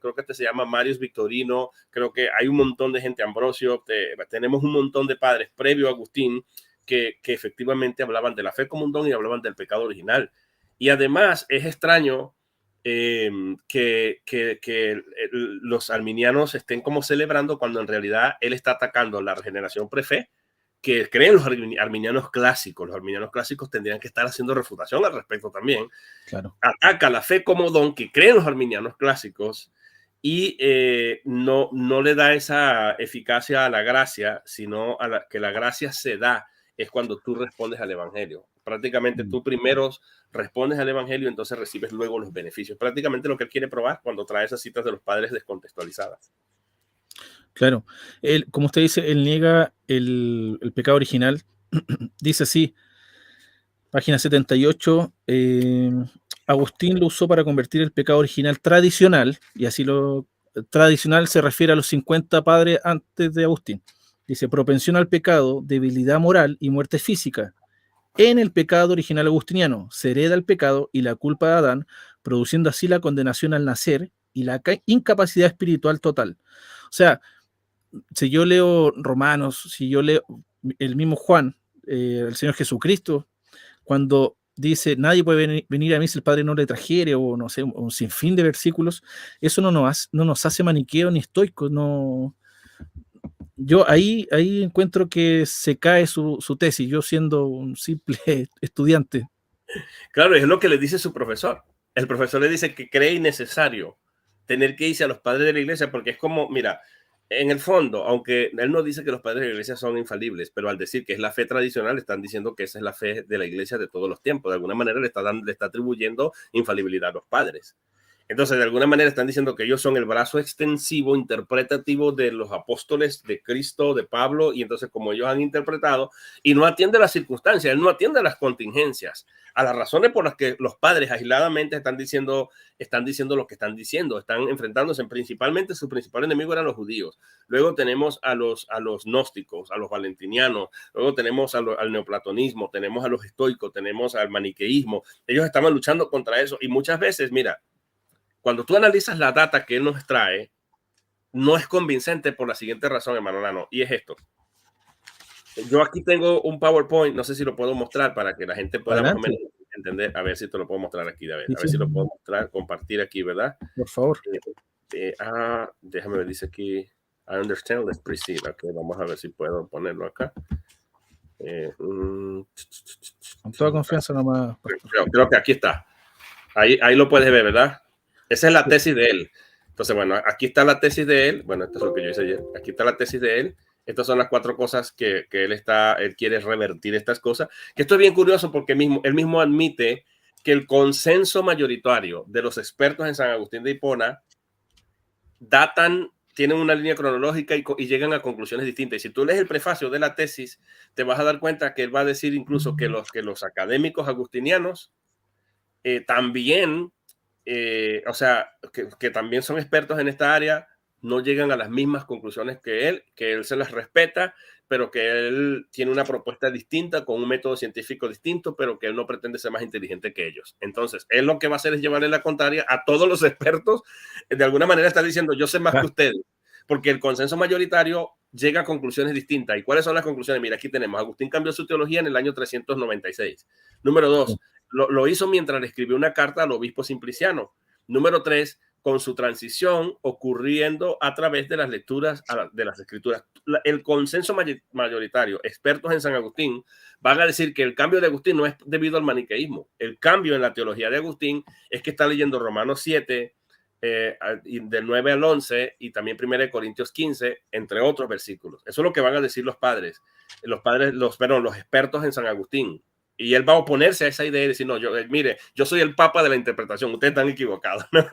creo que se llama Marius Victorino, creo que hay un montón de gente, Ambrosio, tenemos un montón de padres previo a Agustín que efectivamente hablaban de la fe como un don y hablaban del pecado original. Y además es extraño que los arminianos estén como celebrando cuando en realidad él está atacando la regeneración prefe que creen los arminianos clásicos. Los arminianos clásicos tendrían que estar haciendo refutación al respecto también. Claro. Ataca la fe como don que creen los arminianos clásicos y no le da esa eficacia a la gracia, sino que la gracia se da es cuando tú respondes al evangelio. Prácticamente tú primero respondes al evangelio, entonces recibes luego los beneficios. Prácticamente lo que él quiere probar cuando trae esas citas de los padres descontextualizadas. Claro. Él, como usted dice, él niega el pecado original. Dice así, página 78, Agustín lo usó para convertir el pecado original tradicional, y así lo tradicional se refiere a los 50 padres antes de Agustín. Dice, propensión al pecado, debilidad moral y muerte física. En el pecado original agustiniano se hereda el pecado y la culpa de Adán, produciendo así la condenación al nacer y la incapacidad espiritual total. O sea, si yo leo Romanos, si yo leo el mismo Juan, el Señor Jesucristo, cuando dice, nadie puede venir a mí si el Padre no le trajere, o no sé, un sinfín de versículos, eso no nos hace maniqueo ni estoicos, no. Yo ahí encuentro que se cae su tesis, yo siendo un simple estudiante. Claro, es lo que le dice su profesor. El profesor le dice que cree innecesario tener que irse a los padres de la iglesia, porque es como, mira, en el fondo, aunque él no dice que los padres de la iglesia son infalibles, pero al decir que es la fe tradicional, están diciendo que esa es la fe de la iglesia de todos los tiempos. De alguna manera le está atribuyendo infalibilidad a los padres. Entonces, de alguna manera están diciendo que ellos son el brazo extensivo, interpretativo de los apóstoles de Cristo, de Pablo, y entonces como ellos han interpretado, y no atiende a las circunstancias, él no atiende a las contingencias, a las razones por las que los padres aisladamente están diciendo lo que están diciendo, están enfrentándose principalmente, su principal enemigo eran los judíos. Luego tenemos a los gnósticos, a los valentinianos, luego tenemos al neoplatonismo, tenemos a los estoicos, tenemos al maniqueísmo. Ellos estaban luchando contra eso, y muchas veces, mira, cuando tú analizas la data que él nos trae, no es convincente por la siguiente razón, hermano Lano, y es esto. Yo aquí tengo un PowerPoint, no sé si lo puedo mostrar para que la gente pueda más o menos entender. A ver si te lo puedo mostrar aquí, a ver si lo puedo mostrar, compartir aquí, ¿verdad? Por favor. Déjame ver, dice aquí, I understand, let's proceed. Ok, vamos a ver si puedo ponerlo acá. Con toda confianza nomás. Creo que aquí está. Ahí lo puedes ver, ¿verdad? Esa es la tesis de él. Entonces, bueno, aquí está la tesis de él. Bueno, esto es lo que yo hice ayer. Aquí está la tesis de él. Estas son las 4 cosas que él quiere revertir estas cosas. Que esto es bien curioso porque él mismo admite que el consenso mayoritario de los expertos en San Agustín de Hipona tienen una línea cronológica y llegan a conclusiones distintas. Y si tú lees el prefacio de la tesis, te vas a dar cuenta que él va a decir incluso que los académicos agustinianos también, o sea, que también son expertos en esta área, no llegan a las mismas conclusiones que él se las respeta, pero que él tiene una propuesta distinta, con un método científico distinto, pero que él no pretende ser más inteligente que ellos. Entonces, él lo que va a hacer es llevarle la contraria a todos los expertos. De alguna manera está diciendo, yo sé más que ustedes, porque el consenso mayoritario llega a conclusiones distintas. ¿Y cuáles son las conclusiones? Mira, aquí tenemos, Agustín cambió su teología en el año 396. Número 2, lo hizo mientras le escribió una carta al obispo Simpliciano. Número 3, con su transición ocurriendo a través de las lecturas de las escrituras. El consenso mayoritario, expertos en San Agustín, van a decir que el cambio de Agustín no es debido al maniqueísmo. El cambio en la teología de Agustín es que está leyendo Romanos 7, del 9 al 11 y también 1 Corintios 15, entre otros versículos. Eso es lo que van a decir los expertos en San Agustín. Y él va a oponerse a esa idea y decir, no, mire, yo soy el papa de la interpretación, ustedes están equivocados, ¿no?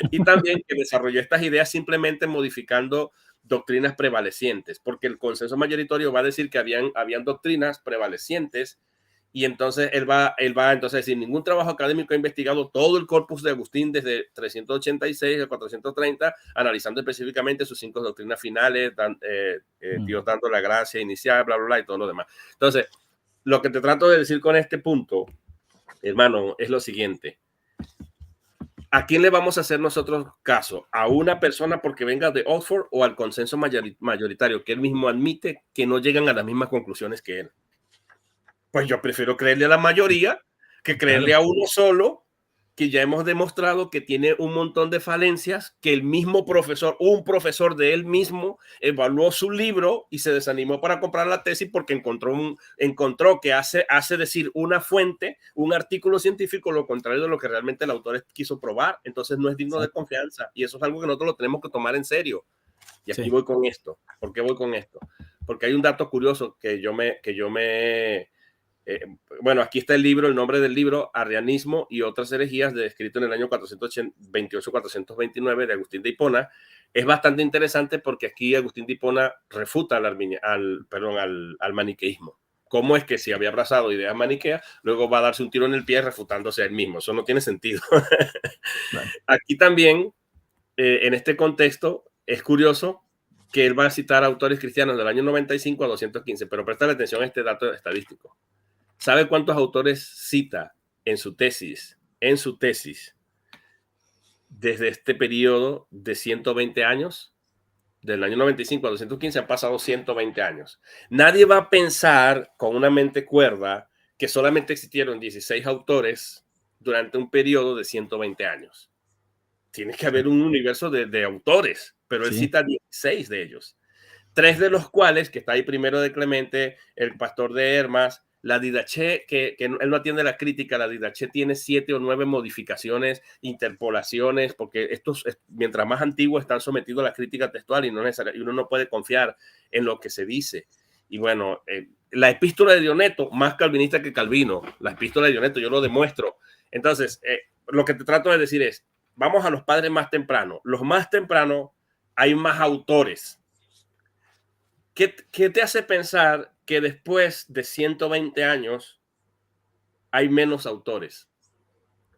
Y también que desarrolló estas ideas simplemente modificando doctrinas prevalecientes, porque el consenso mayoritario va a decir que habían doctrinas prevalecientes, y entonces él va entonces a decir, ningún trabajo académico ha investigado todo el corpus de Agustín desde 386 a 430, analizando específicamente sus 5 doctrinas finales, Dios dando la gracia inicial, bla, bla, bla, y todo lo demás. Entonces, lo que te trato de decir con este punto, hermano, es lo siguiente. ¿A quién le vamos a hacer nosotros caso? ¿A una persona porque venga de Oxford o al consenso mayoritario, que él mismo admite que no llegan a las mismas conclusiones que él? Pues yo prefiero creerle a la mayoría que creerle a uno solo, que ya hemos demostrado que tiene un montón de falencias, que el mismo profesor, un profesor de él mismo, evaluó su libro y se desanimó para comprar la tesis porque encontró que hace decir una fuente, un artículo científico, lo contrario de lo que realmente el autor quiso probar. Entonces no es digno de confianza, y eso es algo que nosotros lo tenemos que tomar en serio. Y aquí voy con esto. ¿Por qué voy con esto? Porque hay un dato curioso bueno, aquí está el nombre del libro, Arrianismo y otras herejías, escrito en el año 428-429 de Agustín de Hipona. Es bastante interesante porque aquí Agustín de Hipona refuta al maniqueísmo. ¿Cómo es que si había abrazado ideas maniqueas, luego va a darse un tiro en el pie refutándose a él mismo? Eso no tiene sentido. Claro. Aquí también, en este contexto, es curioso que él va a citar autores cristianos del año 95 a 215, pero presta atención a este dato estadístico. ¿Sabe cuántos autores cita en su tesis desde este periodo de 120 años? Del año 95 a 215 han pasado 120 años. Nadie va a pensar con una mente cuerda que solamente existieron 16 autores durante un periodo de 120 años. Tiene que haber un universo de autores, pero él cita 16 de ellos. 3 de los cuales, que está ahí Primero de Clemente, el Pastor de Hermas, la Didache, que él no atiende la crítica, la Didache tiene 7 o 9 modificaciones, interpolaciones, porque estos, mientras más antiguos, están sometidos a la crítica textual y uno no puede confiar en lo que se dice. Y bueno, la epístola de Dioneto, más calvinista que Calvino, la epístola de Dioneto, yo lo demuestro. Entonces, lo que te trato de decir es, vamos a los padres más tempranos. Los más tempranos hay más autores. ¿Qué te hace pensar que después de 120 años hay menos autores?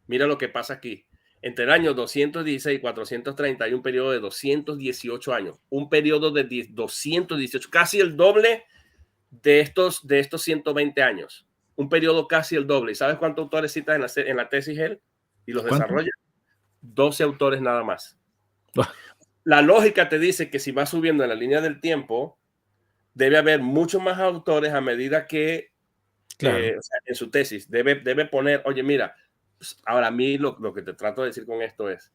Mira lo que pasa aquí. Entre el año 216 y 430 hay un periodo de 218 años. Un periodo de 218, casi el doble de estos 120 años. Un periodo casi el doble. ¿Y sabes cuántos autores citas en la tesis él? Y los desarrolla. 12 autores nada más. La lógica te dice que si va subiendo en la línea del tiempo, debe haber muchos más autores a medida que, claro, o sea, en su tesis, debe poner, oye, mira, pues, ahora a mí lo que te trato de decir con esto es,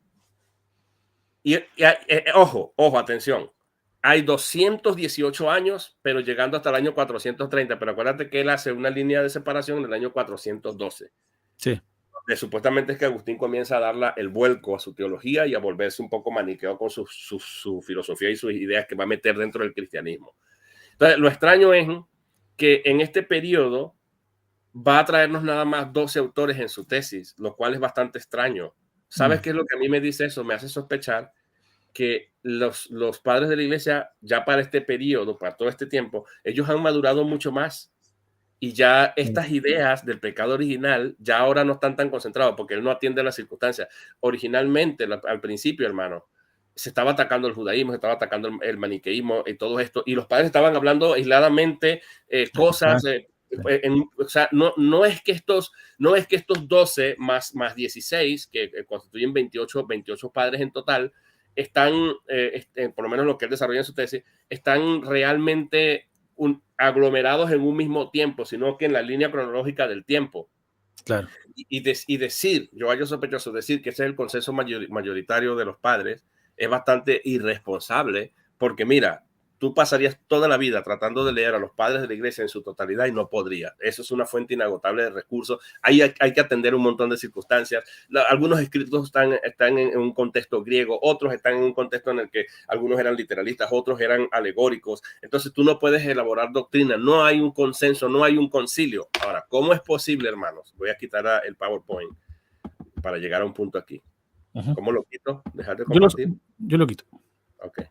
ojo, atención, hay 218 años, pero llegando hasta el año 430, pero acuérdate que él hace una línea de separación en el año 412. Sí. Supuestamente es que Agustín comienza a darle el vuelco a su teología y a volverse un poco maniqueo con su filosofía y sus ideas que va a meter dentro del cristianismo. Entonces, lo extraño es que en este periodo va a traernos nada más 12 autores en su tesis, lo cual es bastante extraño. ¿Sabes qué es lo que a mí me dice eso? Me hace sospechar que los padres de la iglesia, ya para este periodo, para todo este tiempo, ellos han madurado mucho más y ya estas ideas del pecado original ya ahora no están tan concentrados porque él no atiende las circunstancias. Originalmente, al principio, hermano, se estaba atacando el judaísmo, se estaba atacando el maniqueísmo y todo esto, y los padres estaban hablando aisladamente cosas. O sea, no es que estos 12 más 16, que constituyen 28 padres en total, están, por lo menos lo que él desarrolla en su tesis, están realmente aglomerados en un mismo tiempo, sino que en la línea cronológica del tiempo. Claro. Y decir, yo hallo sospechoso, decir que ese es el consenso mayoritario de los padres es bastante irresponsable, porque mira, tú pasarías toda la vida tratando de leer a los padres de la iglesia en su totalidad y no podría. Eso es una fuente inagotable de recursos. Ahí hay que atender un montón de circunstancias. Algunos escritos están en un contexto griego, otros están en un contexto en el que algunos eran literalistas, otros eran alegóricos. Entonces tú no puedes elaborar doctrina, no hay un consenso, no hay un concilio. Ahora, ¿cómo es posible, hermanos? Voy a quitar el PowerPoint para llegar a un punto aquí. ¿Cómo lo quito? ¿Dejar de compartir? Yo lo quito. Ok.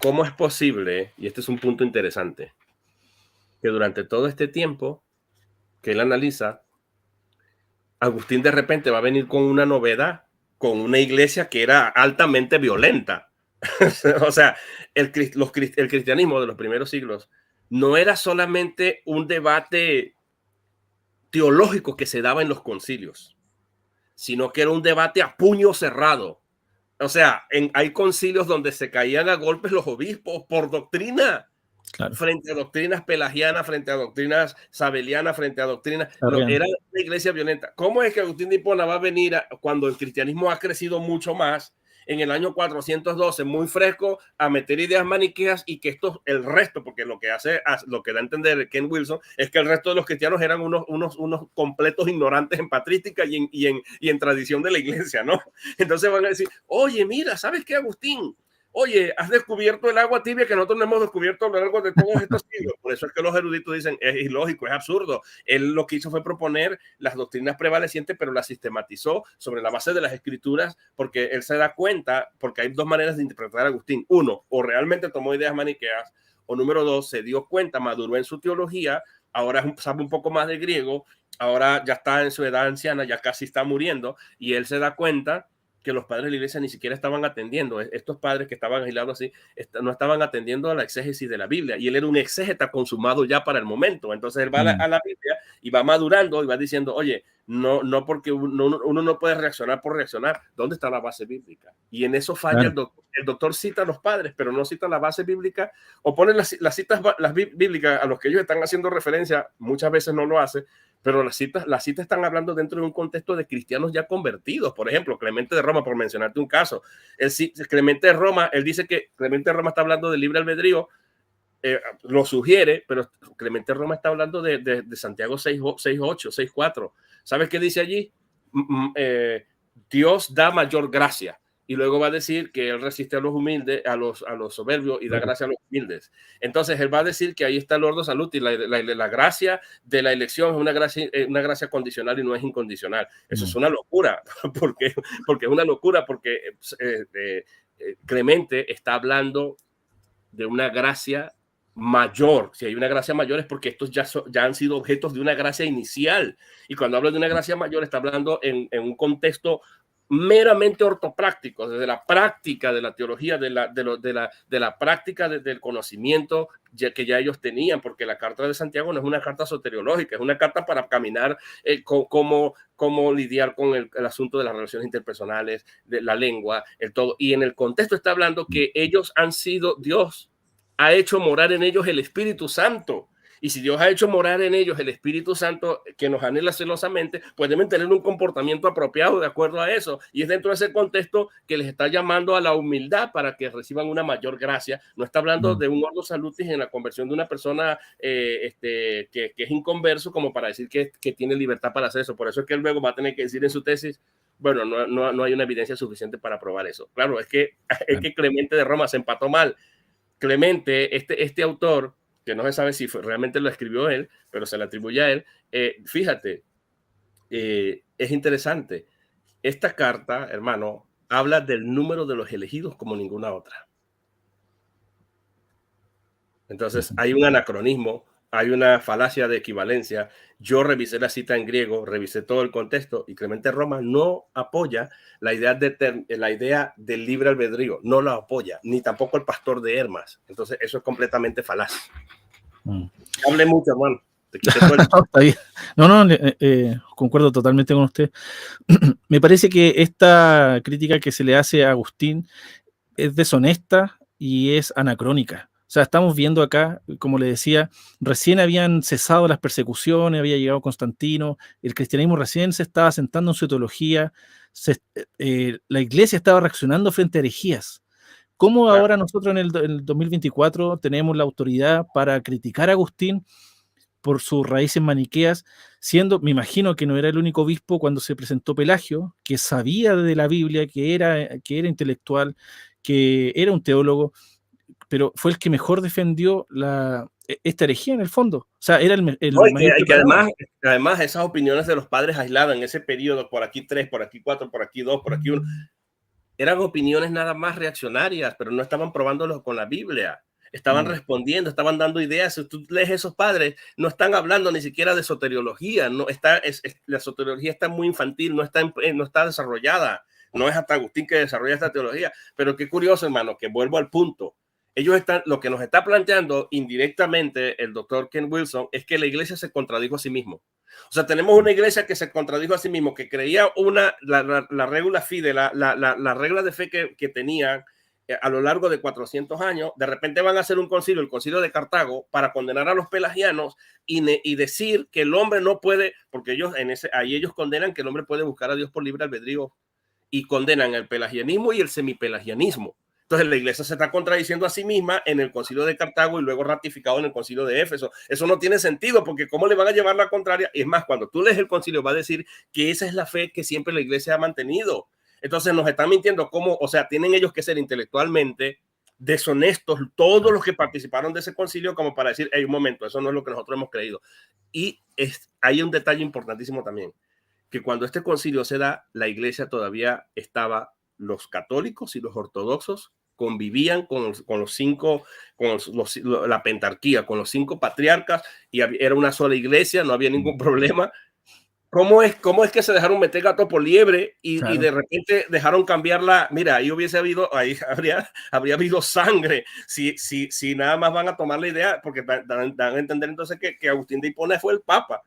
¿Cómo es posible, y este es un punto interesante, que durante todo este tiempo que él analiza, Agustín de repente va a venir con una novedad, con una iglesia que era altamente violenta? O sea, el cristianismo de los primeros siglos no era solamente un debate teológico que se daba en los concilios, sino que era un debate a puño cerrado. O sea, hay concilios donde se caían a golpes los obispos por doctrina, Claro. frente a doctrinas pelagianas, frente a doctrinas sabelianas, frente a doctrinas. Era una iglesia violenta. ¿Cómo es que Agustín de Hipona va a venir cuando el cristianismo ha crecido mucho más, en el año 412, muy fresco, a meter ideas maniqueas y que el resto, porque lo que da a entender Ken Wilson es que el resto de los cristianos eran unos completos ignorantes en patrística y en tradición de la iglesia, ¿no? Entonces van a decir, oye, mira, ¿sabes qué, Agustín? Oye, has descubierto el agua tibia que nosotros no hemos descubierto a lo largo de todos estos siglos. Por eso es que los eruditos dicen, es ilógico, es absurdo. Él lo que hizo fue proponer las doctrinas prevalecientes, pero las sistematizó sobre la base de las escrituras, porque él se da cuenta, porque hay dos maneras de interpretar a Agustín. Uno, o realmente tomó ideas maniqueas, o número dos, se dio cuenta, maduró en su teología, ahora sabe un poco más de griego, ahora ya está en su edad anciana, ya casi está muriendo, y él se da cuenta que los padres de la iglesia ni siquiera estaban atendiendo. Estos padres que estaban aislados así, no estaban atendiendo a la exégesis de la Biblia, y él era un exégeta consumado ya para el momento. Entonces él va a la Biblia y va madurando y va diciendo, oye, no porque uno no puede reaccionar por reaccionar. ¿Dónde está la base bíblica? Y en eso falla el doctor. El doctor cita a los padres, pero no cita la base bíblica, o pone las citas bíblicas a los que ellos están haciendo referencia, muchas veces no lo hace, pero las citas están hablando dentro de un contexto de cristianos ya convertidos. Por ejemplo, Clemente de Roma, por mencionarte un caso. Clemente de Roma, él dice que Clemente de Roma está hablando del libre albedrío, lo sugiere, pero Clemente de Roma está hablando de Santiago 6.8, 6.4. ¿Sabes qué dice allí? Dios da mayor gracia. Y luego va a decir que él resiste a los humildes, a los soberbios, y da gracia a los humildes. Entonces él va a decir que ahí está el ordo salutis, la gracia de la elección es una gracia condicional y no es incondicional. Eso es una locura, porque es una locura, porque Clemente está hablando de una gracia mayor. Si hay una gracia mayor es porque estos ya han sido objetos de una gracia inicial. Y cuando habla de una gracia mayor está hablando en un contexto meramente ortopráctico, desde la práctica de la teología, de la práctica del conocimiento que ya ellos tenían, porque la carta de Santiago no es una carta soteriológica, es una carta para caminar cómo lidiar con el asunto de las relaciones interpersonales, de la lengua, el todo. Y en el contexto está hablando que ellos han sido, Dios ha hecho morar en ellos el Espíritu Santo. Y si Dios ha hecho morar en ellos el Espíritu Santo que nos anhela celosamente, pues deben tener un comportamiento apropiado de acuerdo a eso. Y es dentro de ese contexto que les está llamando a la humildad para que reciban una mayor gracia. No está hablando de un ordo salutis en la conversión de una persona que es inconverso, como para decir que tiene libertad para hacer eso. Por eso es que él luego va a tener que decir en su tesis, bueno, no hay una evidencia suficiente para probar eso. Claro, es que Clemente de Roma se empató mal. Clemente, este autor, que no se sabe si realmente lo escribió él, pero se le atribuye a él. Fíjate, es interesante. Esta carta, hermano, habla del número de los elegidos como ninguna otra. Entonces, hay un anacronismo, hay una falacia de equivalencia. Yo revisé la cita en griego, revisé todo el contexto y Clemente Roma no apoya la idea del libre albedrío, no la apoya, ni tampoco el pastor de Hermas. Entonces, eso es completamente falaz. Hablé mucho, hermano. Te quité todo el... No, está bien. No, concuerdo totalmente con usted. Me parece que esta crítica que se le hace a Agustín es deshonesta y es anacrónica. O sea, estamos viendo acá, como le decía, recién habían cesado las persecuciones, había llegado Constantino, el cristianismo recién se estaba asentando en su teología, la iglesia estaba reaccionando frente a herejías. ¿Cómo ahora nosotros en el 2024 tenemos la autoridad para criticar a Agustín por sus raíces maniqueas, siendo, me imagino que no era el único obispo cuando se presentó Pelagio, que sabía de la Biblia, que era intelectual, que era un teólogo, pero fue el que mejor defendió esta herejía en el fondo? O sea, era el mayor que preparado. además esas opiniones de los padres aisladas en ese periodo, por aquí 3, por aquí 4, por aquí 2, por aquí 1, eran opiniones nada más reaccionarias, pero no estaban probándolo con la Biblia. Estaban respondiendo, estaban dando ideas. Si tú lees esos padres, no están hablando ni siquiera de soteriología. No está, la soteriología está muy infantil, no está desarrollada. No es hasta Agustín que desarrolla esta teología. Pero qué curioso, hermano, que vuelvo al punto. Lo que nos está planteando indirectamente el doctor Ken Wilson es que la iglesia se contradijo a sí mismo. O sea, tenemos una iglesia que se contradijo a sí mismo, que creía la regla fide, la regla de fe que tenían a lo largo de 400 años. De repente van a hacer un concilio, el concilio de Cartago, para condenar a los pelagianos y decir que el hombre no puede, porque ahí ellos condenan que el hombre puede buscar a Dios por libre albedrío, y condenan el pelagianismo y el semipelagianismo. Entonces la iglesia se está contradiciendo a sí misma en el concilio de Cartago y luego ratificado en el concilio de Éfeso. Eso no tiene sentido, porque ¿cómo le van a llevar la contraria? Y es más, cuando tú lees el concilio va a decir que esa es la fe que siempre la iglesia ha mantenido. Entonces nos están mintiendo. ¿Cómo? O sea, tienen ellos que ser intelectualmente deshonestos todos los que participaron de ese concilio como para decir, hey, un momento, eso no es lo que nosotros hemos creído. Y hay un detalle importantísimo también, que cuando este concilio se da, la iglesia todavía estaba, los católicos y los ortodoxos convivían con los cinco, la pentarquía, con los 5 patriarcas, y era una sola iglesia, no había ningún problema. ¿Cómo es que se dejaron meter gato por liebre y de repente dejaron cambiarla? Mira, ahí habría habido sangre si nada más van a tomar la idea, porque dan a entender entonces que Agustín de Hipona fue el papa.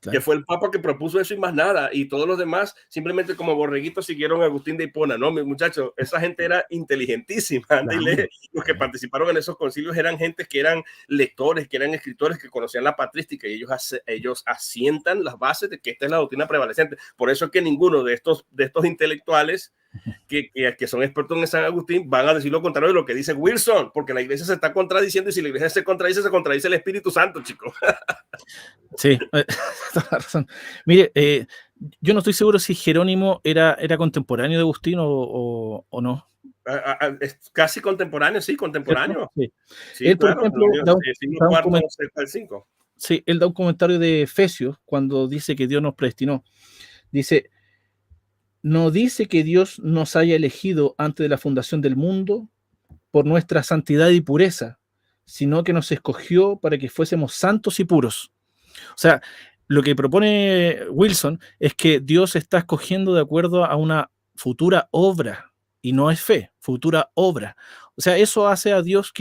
Claro. Que fue el papa que propuso eso y más nada, y todos los demás simplemente como borreguitos siguieron a Agustín de Hipona. No, muchachos, esa gente era inteligentísima. Claro. Los que participaron en esos concilios eran gente que eran lectores, que eran escritores, que conocían la patrística, y ellos asientan las bases de que esta es la doctrina prevalecente. Por eso es que ninguno de estos intelectuales que son expertos en San Agustín van a decir lo contrario de lo que dice Wilson, porque la iglesia se está contradiciendo, y si la iglesia se contradice el Espíritu Santo, chicos. Sí, toda la razón. Mire, yo no estoy seguro si Jerónimo era contemporáneo de Agustín o no. Es casi contemporáneo, sí, contemporáneo. Sí. Sí, él, claro, por ejemplo, él da un comentario de Efesios cuando dice que Dios nos predestinó. Dice, no dice que Dios nos haya elegido antes de la fundación del mundo por nuestra santidad y pureza, sino que nos escogió para que fuésemos santos y puros. O sea, lo que propone Wilson es que Dios está escogiendo de acuerdo a una futura obra, y no es fe, futura obra. O sea, eso hace a Dios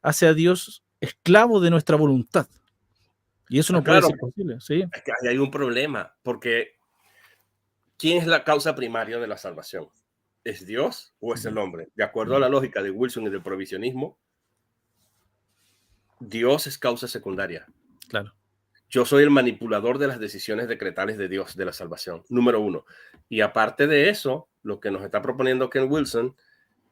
hace a Dios esclavo de nuestra voluntad. Y eso no puede ser posible, ¿sí? Es que hay un problema, porque ¿quién es la causa primaria de la salvación? ¿Es Dios o es el hombre? De acuerdo a la lógica de Wilson y del provisionismo, Dios es causa secundaria. Claro. Yo soy el manipulador de las decisiones decretales de Dios de la salvación, número 1. Y aparte de eso, lo que nos está proponiendo Ken Wilson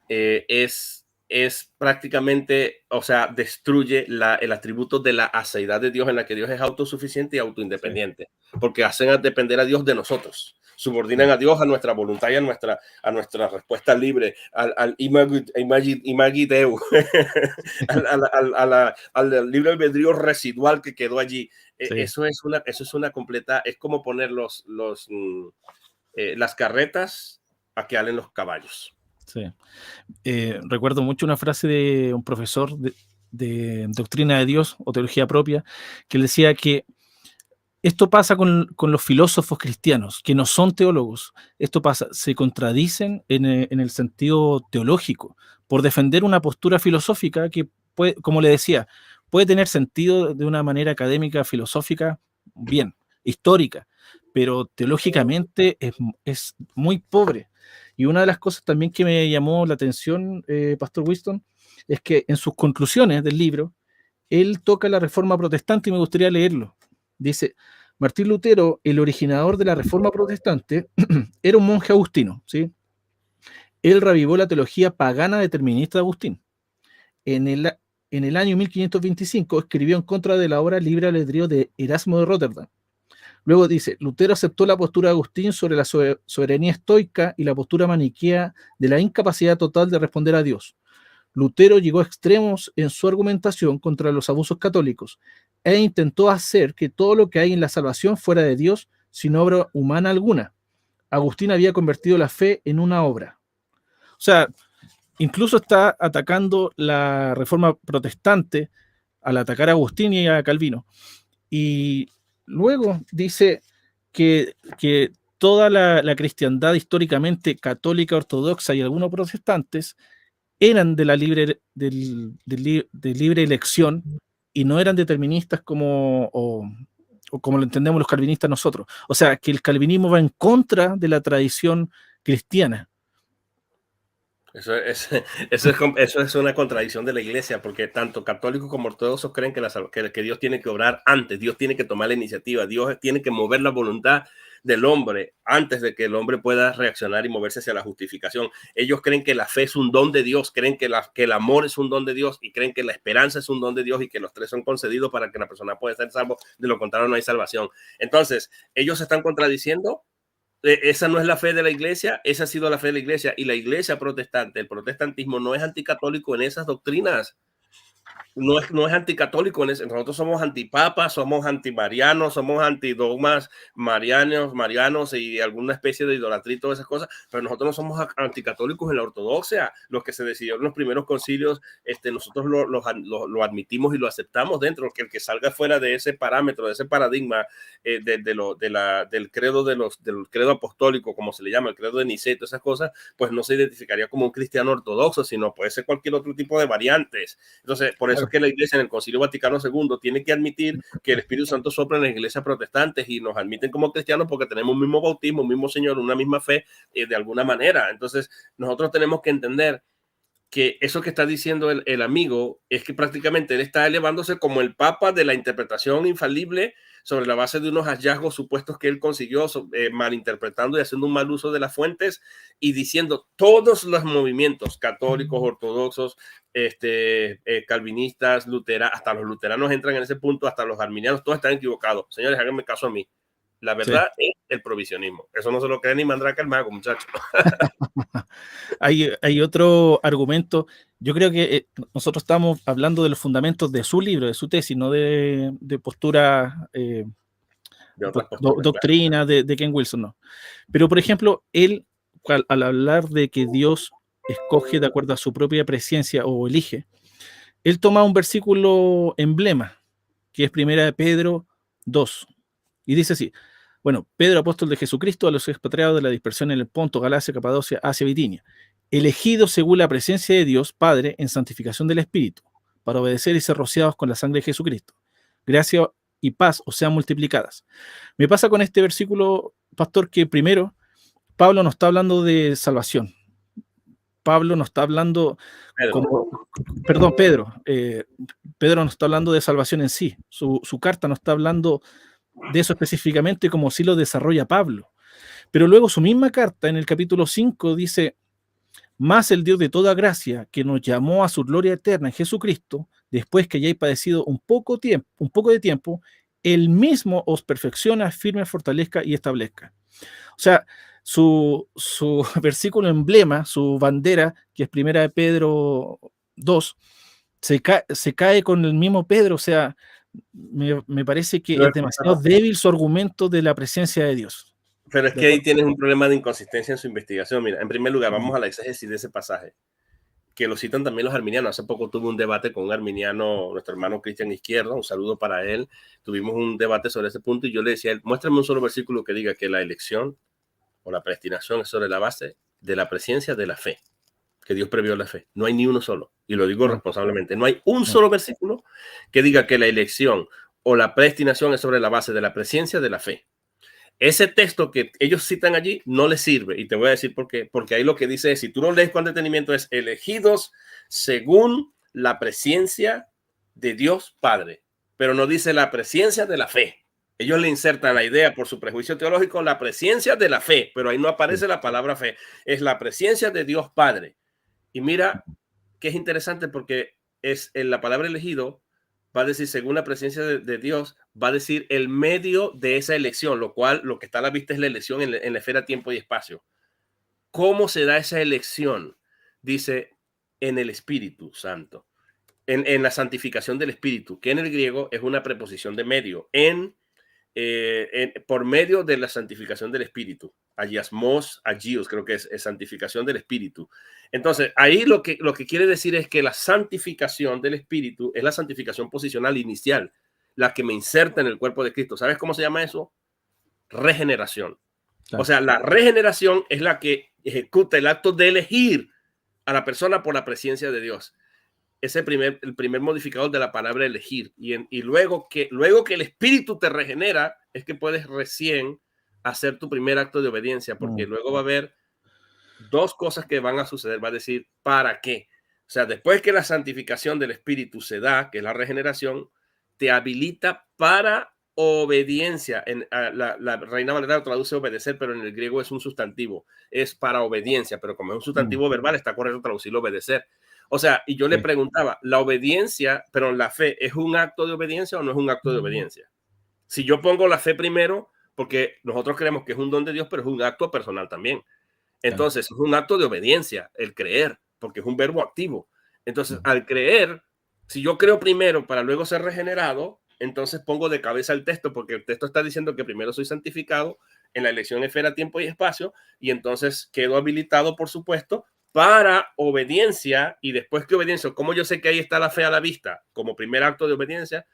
es es prácticamente, o sea, destruye el atributo de la aceidad de Dios, en la que Dios es autosuficiente y Sí, autoindependiente, porque hacen a depender a Dios de nosotros, sí, subordinan a Dios a nuestra voluntad y a nuestra respuesta libre, al imagiteu, al libre albedrío residual que quedó allí. sí, Eso es una completa, es como poner las carretas a que halen los caballos. sí. Recuerdo mucho una frase de un profesor de doctrina de Dios o teología propia, que él decía que esto pasa con los filósofos cristianos, que no son teólogos. Esto pasa, se contradicen en el sentido teológico, por defender una postura filosófica que puede, como le decía, puede tener sentido de una manera académica, filosófica, bien, histórica, pero teológicamente es muy pobre. Y una de las cosas también que me llamó la atención, Pastor Winston, es que en sus conclusiones del libro, él toca la reforma protestante y me gustaría leerlo. Dice, Martín Lutero, el originador de la reforma protestante, era un monje agustino, ¿sí? Él revivó la teología pagana determinista de Agustín. En el, en el año 1525 escribió en contra de la obra Libre Albedrío de Erasmo de Rotterdam. Luego dice, Lutero aceptó la postura de Agustín sobre la soberanía estoica y la postura maniquea de la incapacidad total de responder a Dios. Lutero llegó a extremos en su argumentación contra los abusos católicos e intentó hacer que todo lo que hay en la salvación fuera de Dios sin obra humana alguna. Agustín había convertido la fe en una obra. O sea, incluso está atacando la reforma protestante al atacar a Agustín y a Calvino. Y luego dice que toda la cristiandad históricamente católica, ortodoxa y algunos protestantes eran de la de libre elección y no eran deterministas o como lo entendemos los calvinistas nosotros. O sea, que el calvinismo va en contra de la tradición cristiana. Eso es una contradicción de la iglesia, porque tanto católicos como ortodoxos creen que Dios tiene que obrar antes, Dios tiene que tomar la iniciativa, Dios tiene que mover la voluntad del hombre antes de que el hombre pueda reaccionar y moverse hacia la justificación. Ellos creen que la fe es un don de Dios, creen que el amor es un don de Dios y creen que la esperanza es un don de Dios y que los tres son concedidos para que la persona pueda ser salvo, de lo contrario no hay salvación. Entonces, ellos se están contradiciendo. Esa no es la fe de la iglesia, esa ha sido la fe de la iglesia, y la iglesia protestante, el protestantismo no es anticatólico en esas doctrinas. No es anticatólico. Nosotros somos antipapas, somos antimarianos, somos antidogmas marianos y alguna especie de idolatría y todas esas cosas, pero nosotros no somos anticatólicos en la ortodoxia. Los que se decidieron en los primeros concilios, nosotros lo admitimos y lo aceptamos dentro, que el que salga fuera de ese parámetro, de ese paradigma del credo del credo apostólico, como se le llama, el credo de Nicea y todas esas cosas, pues no se identificaría como un cristiano ortodoxo, sino puede ser cualquier otro tipo de variantes. Entonces, por eso es que la iglesia en el Concilio Vaticano II tiene que admitir que el Espíritu Santo sopla en las iglesias protestantes y nos admiten como cristianos porque tenemos un mismo bautismo, un mismo Señor, una misma fe, de alguna manera. Entonces, nosotros tenemos que entender que eso que está diciendo el amigo es que prácticamente él está elevándose como el papa de la interpretación infalible sobre la base de unos hallazgos supuestos que él consiguió, malinterpretando y haciendo un mal uso de las fuentes y diciendo todos los movimientos católicos, ortodoxos, calvinistas, luteranos, hasta los luteranos entran en ese punto, hasta los arminianos, todos están equivocados. Señores, háganme caso a mí. La Sí. verdad es el provisionismo. Eso no se lo cree ni Mandrake el mago, muchachos. Hay otro argumento. Yo creo que nosotros estamos hablando de los fundamentos de su libro, de su tesis, no de postura, De otras posturas, claro. doctrina de Ken Wilson, no. Pero, por ejemplo, él, al hablar de que Dios escoge de acuerdo a su propia presencia o elige, él toma un versículo emblema, que es primera de Pedro 2, y dice así: bueno, Pedro, apóstol de Jesucristo, a los expatriados de la dispersión en el Ponto, Galacia, Capadocia, Asia, Bitinia, elegidos según la presencia de Dios Padre en santificación del Espíritu, para obedecer y ser rociados con la sangre de Jesucristo. Gracia y paz os sean multiplicadas. Me pasa con este versículo, pastor, que primero, Pablo no está hablando de salvación. Pablo no está hablando como, perdón, Pedro no está hablando de salvación en sí. Su carta no está hablando de eso específicamente, como sí lo desarrolla Pablo. Pero luego su misma carta en el capítulo 5 dice: Mas el Dios de toda gracia, que nos llamó a su gloria eterna en Jesucristo, después que hayáis padecido un poco de tiempo, él mismo os perfecciona, firme, fortalezca y establezca. O sea, su versículo emblema, su bandera, que es primera de Pedro 2, se cae con el mismo Pedro. O sea, me parece que es demasiado débil su argumento de la presencia de Dios. Pero es que ahí tienes un problema de inconsistencia en su investigación. Mira, en primer lugar, vamos a la exégesis de ese pasaje, que lo citan también los arminianos. Hace poco tuve un debate con un arminiano, nuestro hermano Cristian Izquierdo, un saludo para él. Tuvimos un debate sobre ese punto y yo le decía a él, muéstrame un solo versículo que diga que la elección o la predestinación es sobre la base de la presencia de la fe, que Dios previó la fe. No hay ni uno solo, y lo digo responsablemente. No hay un solo versículo que diga que la elección o la predestinación es sobre la base de la presencia de la fe. Ese texto que ellos citan allí no les sirve, y te voy a decir por qué. Porque ahí lo que dice es, si tú lo lees con detenimiento, es elegidos según la presencia de Dios Padre, pero no dice la presencia de la fe. Ellos le insertan la idea por su prejuicio teológico, la presencia de la fe, pero ahí no aparece la palabra fe, es la presencia de Dios Padre. Y mira que es interesante porque es en la palabra elegido, va a decir según la presencia de Dios, va a decir el medio de esa elección, lo cual lo que está a la vista es la elección en la esfera tiempo y espacio. ¿Cómo se da esa elección? Dice en el Espíritu Santo, en la santificación del Espíritu, que en el griego es una preposición de medio, por medio de la santificación del Espíritu. Agiasmos, agios, creo que es santificación del Espíritu. Entonces, ahí lo que quiere decir es que la santificación del Espíritu es la santificación posicional inicial, la que me inserta en el cuerpo de Cristo. ¿Sabes cómo se llama eso? Regeneración. Claro. O sea, la regeneración es la que ejecuta el acto de elegir a la persona por la presencia de Dios. Es el primer modificador de la palabra elegir. Y luego que el Espíritu te regenera, es que puedes recién hacer tu primer acto de obediencia, porque luego va a haber dos cosas que van a suceder. Va a decir, ¿para qué? O sea, después que la santificación del Espíritu se da, que es la regeneración, te habilita para obediencia. La Reina Valera traduce obedecer, pero en el griego es un sustantivo. Es para obediencia, pero como es un sustantivo verbal, está correcto traducirlo obedecer. O sea, y yo le preguntaba, ¿la obediencia, pero la fe, es un acto de obediencia o no es un acto de obediencia? Si yo pongo la fe primero, porque nosotros creemos que es un don de Dios, pero es un acto personal también. Entonces, es un acto de obediencia, el creer, porque es un verbo activo. Entonces, al creer, si yo creo primero para luego ser regenerado, entonces pongo de cabeza el texto, porque el texto está diciendo que primero soy santificado en la elección esfera, tiempo y espacio, y entonces quedo habilitado, por supuesto, para obediencia. Y después que obediencia, como yo sé que ahí está la fe a la vista, como primer acto de obediencia,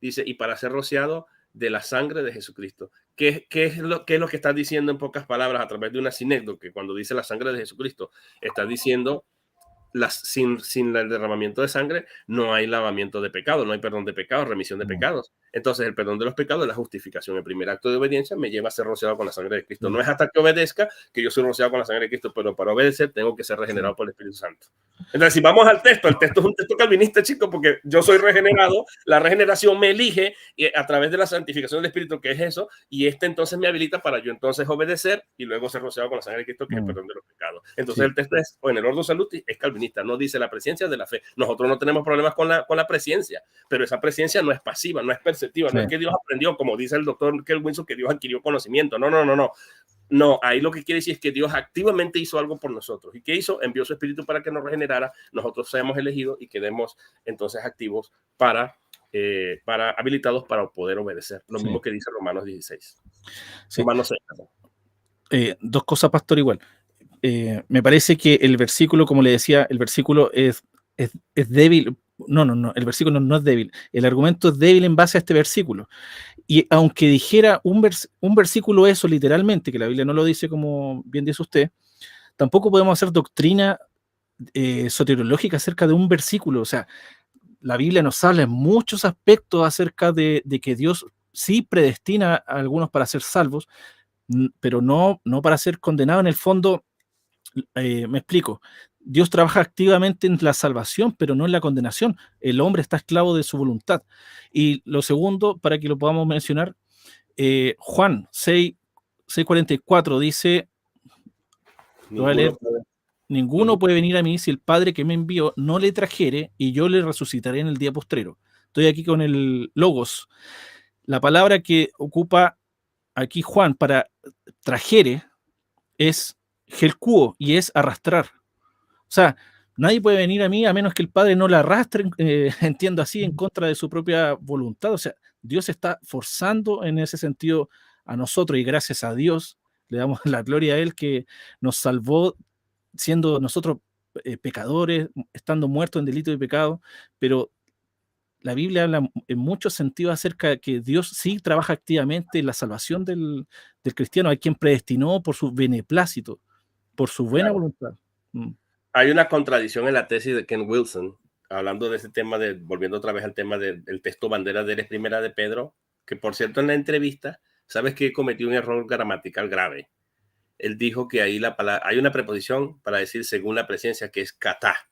dice, y para ser rociado de la sangre de Jesucristo. ¿Qué es lo que está diciendo en pocas palabras a través de una sinécdoque? Que cuando dice la sangre de Jesucristo, está diciendo sin el derramamiento de sangre no hay lavamiento de pecado, no hay perdón de pecados, remisión de pecados. Entonces el perdón de los pecados es la justificación. El primer acto de obediencia me lleva a ser rociado con la sangre de Cristo. No es hasta que obedezca que yo soy rociado con la sangre de Cristo, pero para obedecer tengo que ser regenerado por el Espíritu Santo. Entonces, si vamos al texto, el texto es un texto calvinista, chicos, porque yo soy regenerado, la regeneración me elige a través de la santificación del Espíritu, que es eso, y entonces me habilita para yo entonces obedecer y luego ser rociado con la sangre de Cristo, que es el perdón de los pecados. Entonces el texto es, o en el Ordo Salutis, es calvinista, no dice la presencia de la fe. Nosotros no tenemos problemas con la presencia, pero esa presencia no es pasiva, no es perceptiva, no es que Dios aprendió, como dice el doctor Kel Wilson, que Dios adquirió conocimiento. No, ahí lo que quiere decir es que Dios activamente hizo algo por nosotros. ¿Y qué hizo? Envió su Espíritu para que nos regenerara, nosotros seamos elegidos y quedemos entonces activos para habilitados para poder obedecer. Lo mismo que dice Romanos 16. Romanos 6. Dos cosas, pastor, igual. Me parece que el versículo, como le decía, el versículo es débil. No, el versículo no es débil. El argumento es débil en base a este versículo. Y aunque dijera un versículo eso literalmente, que la Biblia no lo dice como bien dice usted, tampoco podemos hacer doctrina soteriológica acerca de un versículo. O sea, la Biblia nos habla en muchos aspectos acerca de que Dios sí predestina a algunos para ser salvos, pero no para ser condenados. En el fondo, me explico. Dios trabaja activamente en la salvación, pero no en la condenación. El hombre está esclavo de su voluntad. Y lo segundo, para que lo podamos mencionar, Juan 6:44 dice, lo voy a leer, ninguno puede venir a mí si el Padre que me envió no le trajere, y yo le resucitaré en el día postrero. Estoy aquí con el logos. La palabra que ocupa aquí Juan para trajere es helcuo, y es arrastrar. O sea, nadie puede venir a mí a menos que el Padre no la arrastre, entiendo así, en contra de su propia voluntad. O sea, Dios está forzando en ese sentido a nosotros, y gracias a Dios le damos la gloria a Él que nos salvó siendo nosotros pecadores, estando muertos en delito y pecado, pero la Biblia habla en muchos sentidos acerca de que Dios sí trabaja activamente en la salvación del cristiano, hay quien predestinó por su beneplácito, por su buena Claro. voluntad. Mm. Hay una contradicción en la tesis de Ken Wilson, hablando de ese tema, volviendo otra vez al tema del texto bandera de Eres Primera de Pedro, que por cierto en la entrevista, sabes que cometió un error gramatical grave. Él dijo que ahí hay una preposición para decir según la presencia, que es katá.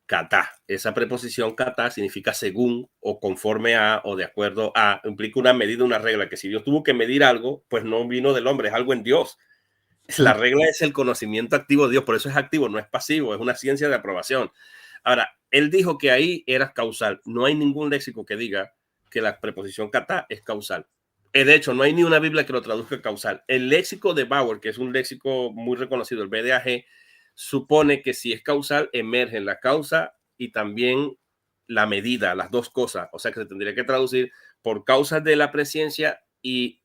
Katá. Esa preposición katá significa según o conforme a o de acuerdo a, implica una medida, una regla, que si Dios tuvo que medir algo, pues no vino del hombre, es algo en Dios. Sí. La regla es el conocimiento activo de Dios, por eso es activo, no es pasivo, es una ciencia de aprobación. Ahora, él dijo que ahí era causal. No hay ningún léxico que diga que la preposición katá es causal. De hecho, no hay ni una Biblia que lo traduzca causal. El léxico de Bauer, que es un léxico muy reconocido, el BDAG, supone que si es causal, emergen la causa y también la medida, las dos cosas. O sea que se tendría que traducir por causas de la presencia y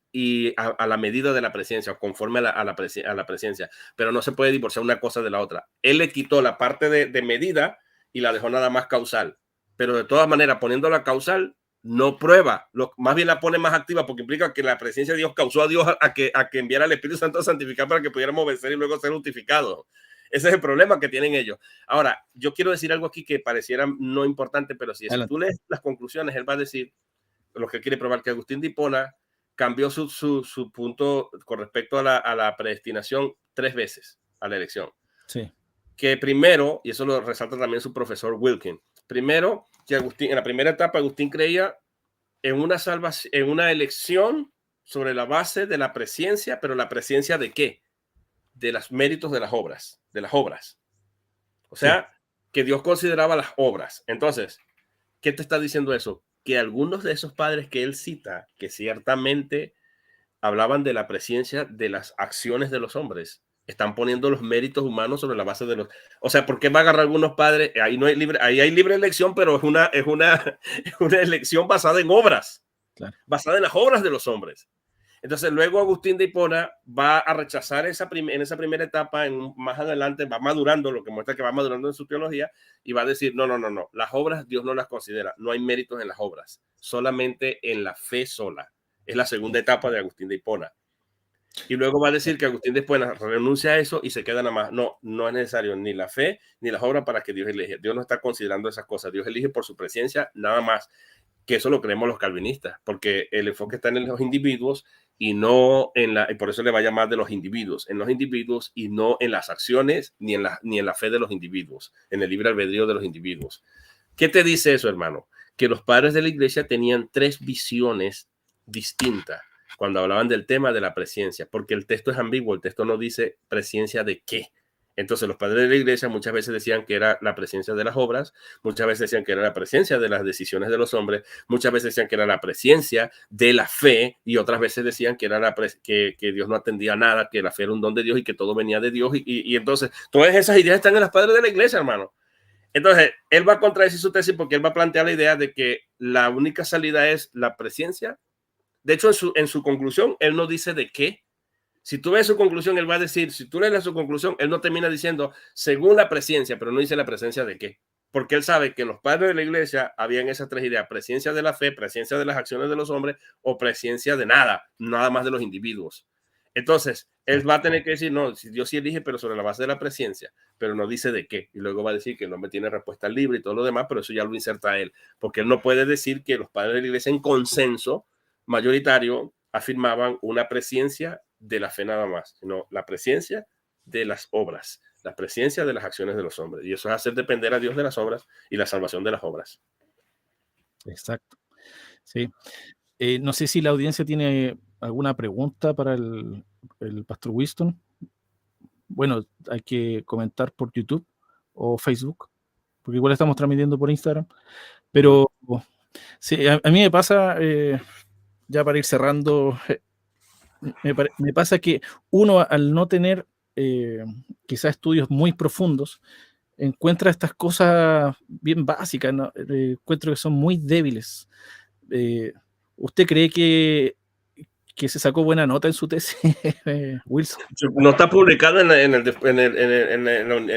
a la medida de la presencia, o conforme a la presencia, pero no se puede divorciar una cosa de la otra. Él le quitó la parte de medida y la dejó nada más causal, pero de todas maneras, poniéndola causal, no prueba, más bien la pone más activa, porque implica que la presencia de Dios causó a Dios a que enviara al Espíritu Santo a santificar para que pudiéramos vencer y luego ser justificados. Ese es el problema que tienen ellos. Ahora, yo quiero decir algo aquí que pareciera no importante, pero si tú lees las conclusiones, él va a decir, lo que quiere probar, que Agustín de Hipona cambió su punto con respecto a la predestinación 3 veces a la elección. Sí. Que primero, y eso lo resalta también su profesor Wilkin, primero que Agustín, en la primera etapa, Agustín creía en una salvación, en una elección sobre la base de la presencia, pero la presencia de qué? De los méritos de las obras, O sea, sí, que Dios consideraba las obras. Entonces, ¿qué te está diciendo eso? Que algunos de esos padres que él cita, que ciertamente hablaban de la presencia de las acciones de los hombres, están poniendo los méritos humanos sobre la base de los... O sea, ¿por qué va a agarrar algunos padres? Ahí no hay libre, ahí hay libre elección, pero es una elección basada en obras, claro, basada en las obras de los hombres. Entonces, luego Agustín de Hipona va a rechazar en esa primera etapa, más adelante va madurando, lo que muestra que va madurando en su teología, y va a decir, no, las obras Dios no las considera, no hay méritos en las obras, solamente en la fe sola. Es la segunda etapa de Agustín de Hipona. Y luego va a decir que Agustín de Hipona renuncia a eso y se queda nada más. No, no es necesario ni la fe ni las obras para que Dios elige. Dios no está considerando esas cosas. Dios elige por su presencia nada más. Que eso lo creemos los calvinistas, porque el enfoque está en los individuos y no y por eso le va a llamar de los individuos, en los individuos y no en las acciones ni en la fe de los individuos, en el libre albedrío de los individuos. ¿Qué te dice eso, hermano? Que los padres de la iglesia tenían 3 visiones distintas cuando hablaban del tema de la presencia, porque el texto es ambiguo, el texto no dice presencia de qué. Entonces los padres de la iglesia muchas veces decían que era la presencia de las obras, muchas veces decían que era la presencia de las decisiones de los hombres, muchas veces decían que era la presencia de la fe y otras veces decían que era que Dios no atendía nada, que la fe era un don de Dios y que todo venía de Dios. Y entonces todas esas ideas están en los padres de la iglesia, hermano. Entonces, él va a contradecir su tesis porque él va a plantear la idea de que la única salida es la presencia. De hecho, en su conclusión, él no dice de qué. Si tú ves su conclusión, él va a decir, si tú lees su conclusión, él no termina diciendo según la presencia, pero no dice la presencia de qué. Porque él sabe que los padres de la iglesia habían esas 3 ideas: presencia de la fe, presencia de las acciones de los hombres o presencia de nada más de los individuos. Entonces, él va a tener que decir, no, si Dios sí elige, pero sobre la base de la presencia, pero no dice de qué. Y luego va a decir que el hombre tiene respuesta libre y todo lo demás, pero eso ya lo inserta él. Porque él no puede decir que los padres de la iglesia en consenso mayoritario afirmaban una presencia de la fe nada más, sino la presencia de las obras, la presencia de las acciones de los hombres. Y eso es hacer depender a Dios de las obras y la salvación de las obras. Exacto. Sí. No sé si la audiencia tiene alguna pregunta para el pastor Winston. bueno, hay que comentar por YouTube o Facebook, porque igual estamos transmitiendo por Instagram, pero sí, a mí me pasa, ya para ir cerrando, me pasa que uno al no tener quizás estudios muy profundos, encuentra estas cosas bien básicas, ¿no? Encuentro que son muy débiles. Eh, ¿Usted cree que se sacó buena nota en su tesis, Wilson? No está publicado en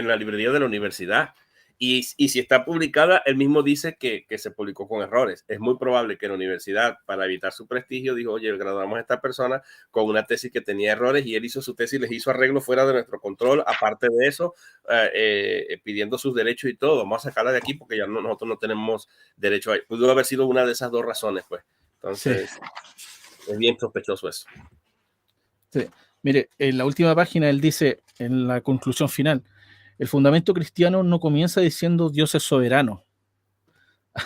la librería de la universidad. Y si está publicada, él mismo dice que se publicó con errores. Es muy probable que la universidad, para evitar su prestigio, dijo, oye, graduamos a esta persona con una tesis que tenía errores y él hizo su tesis, les hizo arreglo fuera de nuestro control. Aparte de eso, pidiendo sus derechos y todo. Vamos a sacarla de aquí porque ya nosotros no tenemos derecho a... Pudo haber sido una de esas dos razones, pues. Entonces, Sí. es bien sospechoso eso. Sí. Mire, en la última página él dice, en la conclusión final, el fundamento cristiano no comienza diciendo Dios es soberano.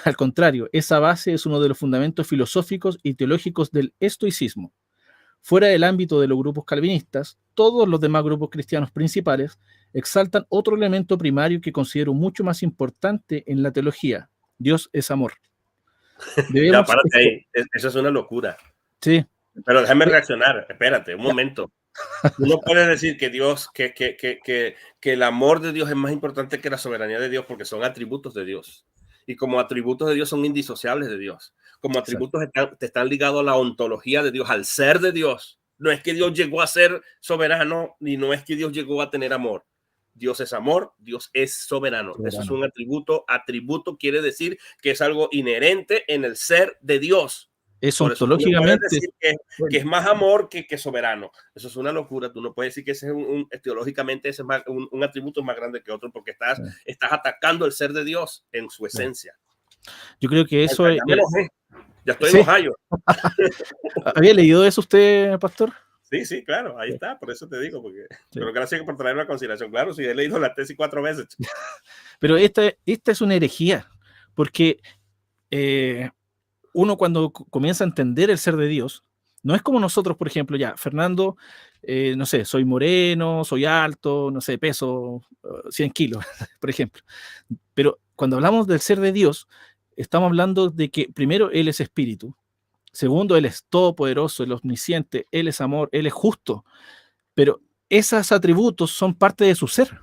Al contrario, esa base es uno de los fundamentos filosóficos y teológicos del estoicismo. Fuera del ámbito de los grupos calvinistas, todos los demás grupos cristianos principales exaltan otro elemento primario que considero mucho más importante en la teología. Dios es amor. Ya, Debemos... párate ahí. Eso es una locura. Sí. Pero déjame reaccionar. Espérate un momento. Tú no puedes decir que Dios, que el amor de Dios es más importante que la soberanía de Dios porque son atributos de Dios. Y como atributos de Dios son indisociables de Dios. Como Exacto. atributos están ligados a la ontología de Dios, al ser de Dios. No es que Dios llegó a ser soberano, ni no es que Dios llegó a tener amor. Dios es amor, Dios es soberano. Eso es Soberano. un atributo. Atributo quiere decir que es algo inherente en el ser de Dios. Es Por eso tú no puedes ontológicamente... decir que es más amor que soberano. Eso es una locura. Tú no puedes decir que ese es teológicamente ese es más, un atributo más grande que otro porque estás atacando el ser de Dios en su esencia. Yo creo que eso es... Ya me enojé. Ya estoy ¿Sí? enojado. ¿Había leído eso usted, pastor? Sí, sí, claro, ahí está. Por eso te digo, porque Sí. pero gracias por traer una consideración. Claro, sí, he leído la tesis 4 veces. Pero esta es una herejía, porque uno cuando comienza a entender el ser de Dios, no es como nosotros, por ejemplo, ya, Fernando, no sé, soy moreno, soy alto, no sé, peso 100 kilos, por ejemplo. Pero cuando hablamos del ser de Dios, estamos hablando de que primero Él es espíritu, segundo, Él es todopoderoso, Él es omnisciente, Él es amor, Él es justo, pero esos atributos son parte de su ser.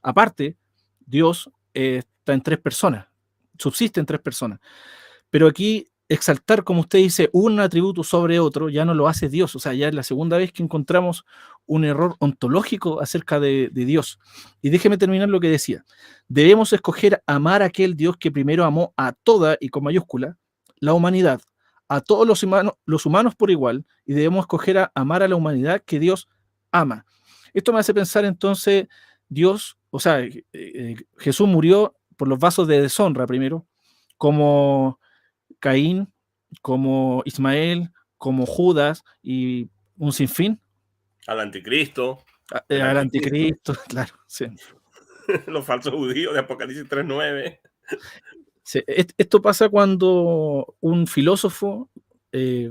Aparte, Dios está en tres personas, subsiste en tres personas. Pero aquí exaltar, como usted dice, un atributo sobre otro, ya no lo hace Dios. O sea, ya es la segunda vez que encontramos un error ontológico acerca de Dios. Y déjeme terminar lo que decía. Debemos escoger amar a aquel Dios que primero amó a toda, y con mayúscula, la humanidad, a todos los humanos por igual, y debemos escoger a amar a la humanidad que Dios ama. Esto me hace pensar entonces, Dios, o sea, Jesús murió por los vasos de deshonra primero, como Caín, como Ismael, como Judas y un sinfín. Al anticristo, Al anticristo, claro. Sí. los falsos judíos de Apocalipsis 3:9. Sí. Esto pasa cuando un filósofo eh,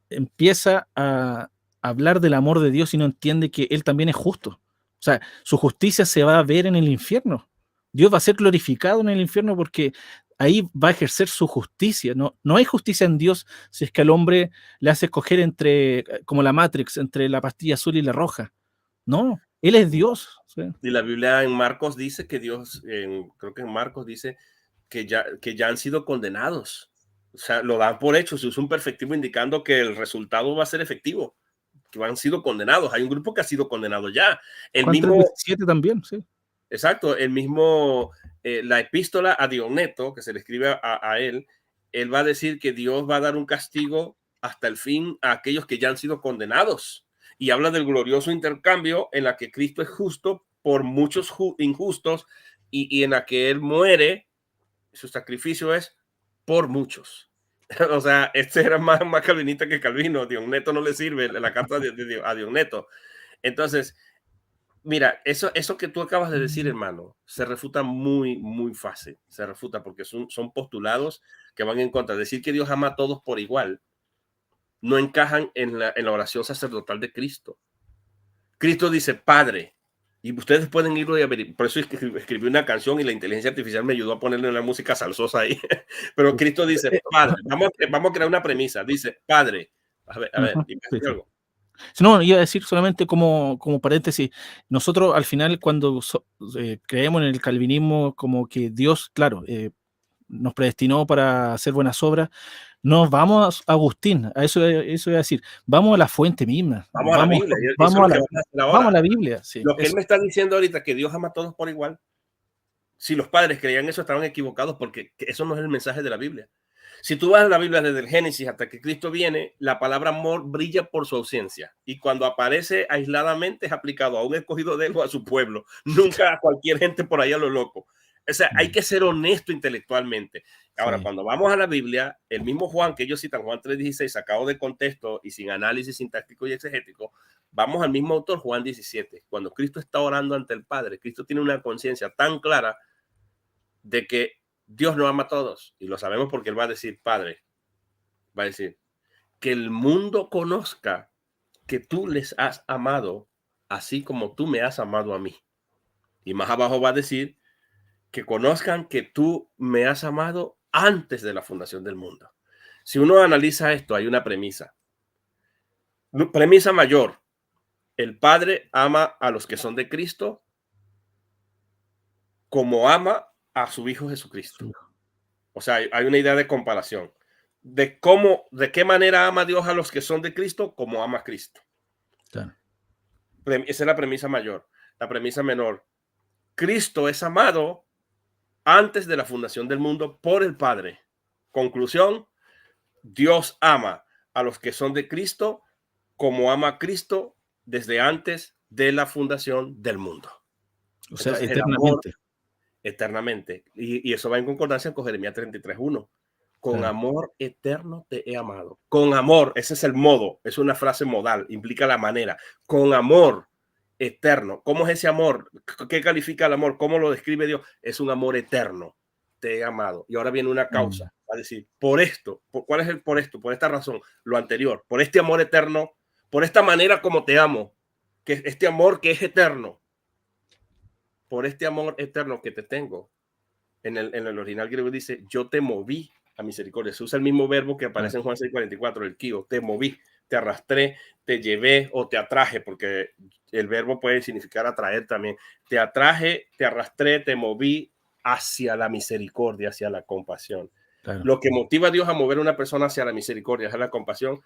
empieza a hablar del amor de Dios y no entiende que Él también es justo. O sea, su justicia se va a ver en el infierno. Dios va a ser glorificado en el infierno porque ahí va a ejercer su justicia. No hay justicia en Dios si es que al hombre le hace escoger entre, como la Matrix, entre la pastilla azul y la roja. No, Él es Dios. ¿Sí? Y la Biblia en Marcos dice que Dios, creo que en Marcos dice que ya han sido condenados. O sea, lo dan por hecho, se usa un perfectivo indicando que el resultado va a ser efectivo, que han sido condenados. Hay un grupo que ha sido condenado ya. El Juan mismo, 3:17 también, sí. exacto, el mismo, la epístola a Diogneto, que se le escribe a él va a decir que Dios va a dar un castigo hasta el fin a aquellos que ya han sido condenados. Y habla del glorioso intercambio en la que Cristo es justo por muchos injustos y en la que Él muere, su sacrificio es por muchos. O sea, este era más calvinista que Calvino. Diogneto no le sirve la carta a Diogneto. Entonces, mira, eso que tú acabas de decir, hermano, se refuta muy, muy fácil. Se refuta porque son postulados que van en contra. Decir que Dios ama a todos por igual no encajan en la oración sacerdotal de Cristo. Cristo dice Padre, Y ustedes pueden irlo y averiguar. Por eso es que escribí una canción y la inteligencia artificial me ayudó a ponerle una música salsosa ahí. Pero Cristo dice, Padre, vamos a crear una premisa. Dice, Padre, a ver, Ajá, dime sí, sí. algo. No, iba a decir solamente como paréntesis, nosotros al final cuando creemos en el calvinismo como que Dios, claro, nos predestinó para hacer buenas obras, nos vamos a Agustín, eso iba a decir, vamos a la fuente misma, Vamos a la vamos, Biblia. Y eso es lo que vamos a hacer vamos a ahora. la Biblia, sí, Lo que él eso, me está diciendo ahorita, que Dios ama a todos por igual. Si los padres creían eso, estaban equivocados porque eso no es el mensaje de la Biblia. Si tú vas a la Biblia desde el Génesis hasta que Cristo viene, la palabra amor brilla por su ausencia. Y cuando aparece aisladamente es aplicado a un escogido de él o a su pueblo. Nunca a cualquier gente por ahí a lo loco. O sea, hay que ser honesto intelectualmente. Ahora, sí. cuando vamos a la Biblia, el mismo Juan que ellos citan, Juan 3:16, sacado de contexto y sin análisis sintáctico y exegético, vamos al mismo autor, Juan 17. Cuando Cristo está orando ante el Padre, Cristo tiene una conciencia tan clara de que Dios no ama a todos. Y lo sabemos porque Él va a decir, Padre, va a decir, que el mundo conozca que tú les has amado, así como tú me has amado a mí. Y más abajo va a decir, que conozcan que tú me has amado antes de la fundación del mundo. Si uno analiza esto, hay una premisa. Premisa mayor. El Padre ama a los que son de Cristo como ama a su Hijo Jesucristo. O sea, hay una idea de comparación. De qué manera ama Dios a los que son de Cristo, como ama a Cristo. Claro. Esa es la premisa mayor. La premisa menor. Cristo es amado antes de la fundación del mundo por el Padre. Conclusión, Dios ama a los que son de Cristo como ama a Cristo desde antes de la fundación del mundo. O sea, Entonces, el amor eternamente. eternamente. Y eso va en concordancia con Jeremías 33:1. Con Claro. amor eterno te he amado. Con amor, ese es el modo, es una frase modal, implica la manera. Con amor eterno. ¿Cómo es ese amor? ¿Qué califica el amor? ¿Cómo lo describe Dios? Es un amor eterno. Te he amado. Y ahora viene una causa. Va a decir, por esto, ¿cuál es el por esto? Por esta razón, lo anterior, por este amor eterno, por esta manera como te amo, que este amor que es eterno, por este amor eterno que te tengo. En el original griego dice, yo te moví a misericordia. Se usa el mismo verbo que aparece en Juan 6:44, el kio, te moví, te arrastré, te llevé o te atraje, porque el verbo puede significar atraer también. Te atraje, te arrastré, te moví hacia la misericordia, hacia la compasión. Claro. Lo que motiva a Dios a mover a una persona hacia la misericordia, hacia la compasión,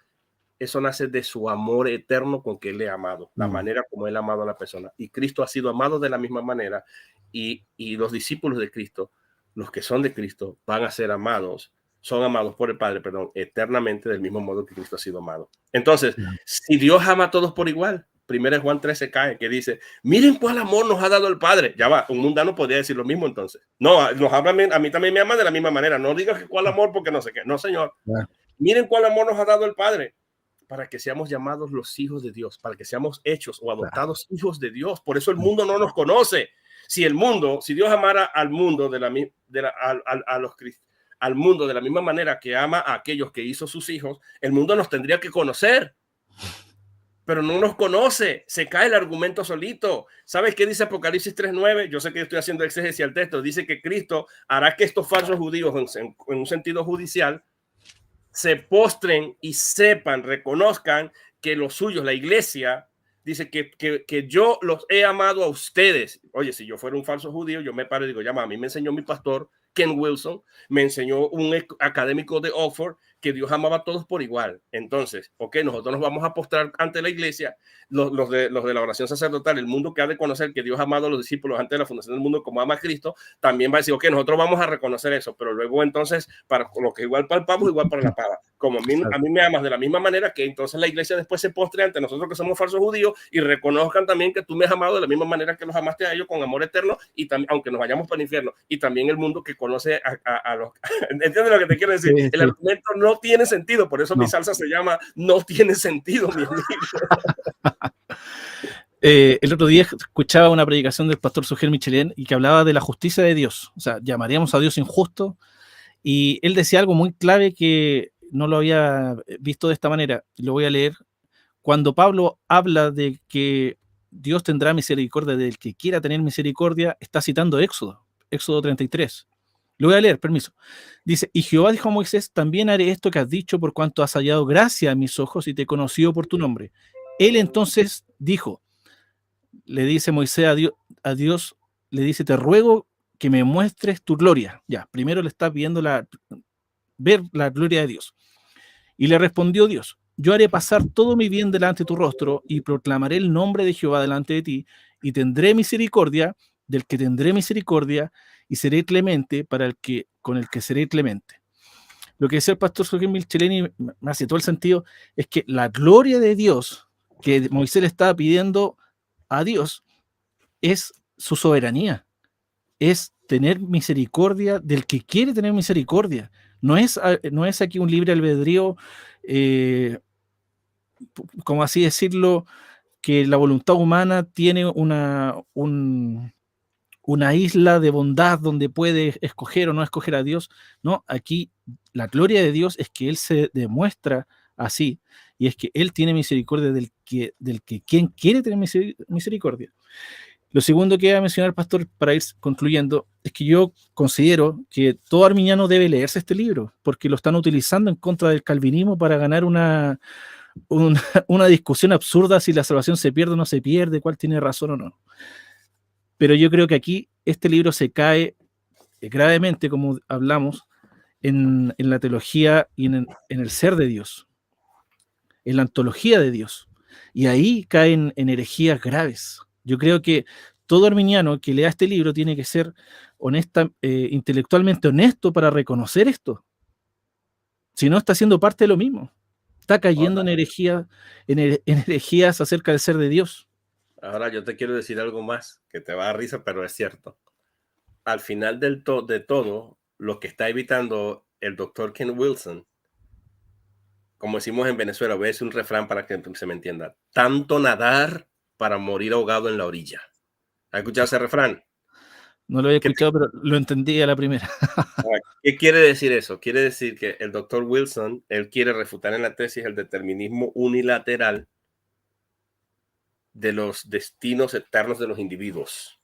eso nace de su amor eterno con que Él le ha amado, la manera como Él ha amado a la persona. Y Cristo ha sido amado de la misma manera, y los discípulos de Cristo, los que son de Cristo, van a ser amados, son amados por el Padre, perdón, eternamente del mismo modo que Cristo ha sido amado. Entonces, si Dios ama a todos por igual, 1 Juan 13 cae, que dice, miren cuál amor nos ha dado el Padre. Ya va, un mundano podría decir lo mismo entonces. No, nos habla, a mí también me ama de la misma manera. No digas que cuál amor porque no sé qué. No, Señor. Miren cuál amor nos ha dado el Padre, para que seamos llamados los hijos de Dios, para que seamos hechos o adoptados hijos de Dios. Por eso el mundo no nos conoce. Si Dios amara al mundo al mundo de la misma manera que ama a aquellos que hizo sus hijos, el mundo nos tendría que conocer. Pero no nos conoce, se cae el argumento solito. ¿Sabes qué dice Apocalipsis 3:9? Yo sé que estoy haciendo exégesis al texto. Dice que Cristo hará que estos falsos judíos, en un sentido judicial, se postren y sepan, reconozcan que los suyos, la iglesia, dice que yo los he amado a ustedes. Oye, si yo fuera un falso judío, yo me paro y digo, ya, a mí me enseñó mi pastor Ken Wilson, me enseñó un académico de Oxford que Dios amaba a todos por igual. Entonces, ok, nosotros nos vamos a postrar ante la iglesia, los de la oración sacerdotal, el mundo que ha de conocer que Dios ha amado a los discípulos antes de la fundación del mundo como ama a Cristo, también va a decir, ok, nosotros vamos a reconocer eso, pero luego entonces, para lo que igual palpamos, igual para la paga. Como a mí me amas de la misma manera, que entonces la iglesia después se postre ante nosotros que somos falsos judíos y reconozcan también que tú me has amado de la misma manera que los amaste a ellos con amor eterno, y también, aunque nos vayamos para el infierno, y también el mundo que conoce a los... ¿Entiendes lo que te quiero decir? Sí, el argumento no tiene sentido, por eso mi salsa se llama No tiene sentido, mi amigo. El otro día escuchaba una predicación del pastor Sugel Michelén y que hablaba de la justicia de Dios. O sea, llamaríamos a Dios injusto, y él decía algo muy clave que no lo había visto de esta manera. Lo voy a leer. Cuando Pablo habla de que Dios tendrá misericordia del que quiera tener misericordia, está citando Éxodo 33. Lo voy a leer, permiso. Dice, y Jehová dijo a Moisés, también haré esto que has dicho por cuanto has hallado gracia a mis ojos y te he conocido por tu nombre. Él entonces dijo, le dice Moisés a Dios, le dice, te ruego que me muestres tu gloria. Ya, primero le está pidiendo ver la gloria de Dios. Y le respondió Dios, yo haré pasar todo mi bien delante de tu rostro y proclamaré el nombre de Jehová delante de ti y tendré misericordia del que tendré misericordia y seré clemente para con el que seré clemente. Lo que decía el pastor Joaquín Milcheleni me hace todo el sentido, es que la gloria de Dios que Moisés le estaba pidiendo a Dios es su soberanía, es tener misericordia del que quiere tener misericordia. No es aquí un libre albedrío, eh, como así decirlo, que la voluntad humana tiene una isla de bondad donde puede escoger o no escoger a Dios. No, aquí la gloria de Dios es que Él se demuestra así, y es que Él tiene misericordia del que quien quiere tener misericordia. Lo segundo que voy a mencionar, pastor, para ir concluyendo, es que yo considero que todo arminiano debe leerse este libro, porque lo están utilizando en contra del calvinismo para ganar una discusión absurda si la salvación se pierde o no se pierde, cuál tiene razón o no. Pero yo creo que aquí este libro se cae gravemente, como hablamos, en la teología y en el ser de Dios, en la ontología de Dios. Y ahí caen en herejías graves. Yo creo que todo arminiano que lea este libro tiene que ser intelectualmente honesto para reconocer esto. Si no, está siendo parte de lo mismo. Está cayendo en herejías acerca del ser de Dios. Ahora yo te quiero decir algo más que te va a dar risa, pero es cierto. Al final de todo, lo que está evitando el doctor Ken Wilson, como decimos en Venezuela, voy a decir un refrán para que se me entienda: tanto nadar para morir ahogado en la orilla. ¿Has escuchado ese refrán? No lo había ¿Qué, escuchado, pero lo entendí a la primera. ¿Qué quiere decir eso? Quiere decir que el doctor Wilson, él quiere refutar en la tesis el determinismo unilateral de los destinos eternos de los individuos,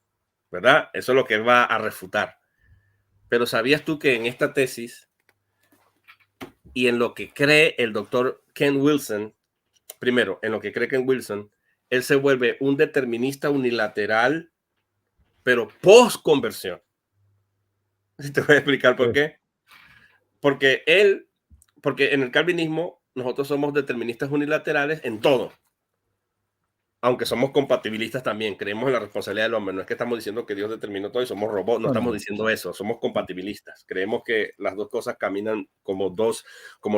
¿verdad? Eso es lo que él va a refutar. Pero ¿sabías tú que en esta tesis y en lo que cree el doctor Ken Wilson, primero, en lo que cree Ken Wilson, él se vuelve un determinista unilateral, pero post-conversión? Te voy a explicar por qué. Porque porque en el calvinismo nosotros somos deterministas unilaterales en todo, aunque somos compatibilistas también, creemos en la responsabilidad del hombre. No es que estamos diciendo que Dios determinó todo y somos robots, no estamos diciendo eso, somos compatibilistas. Creemos que las dos cosas caminan como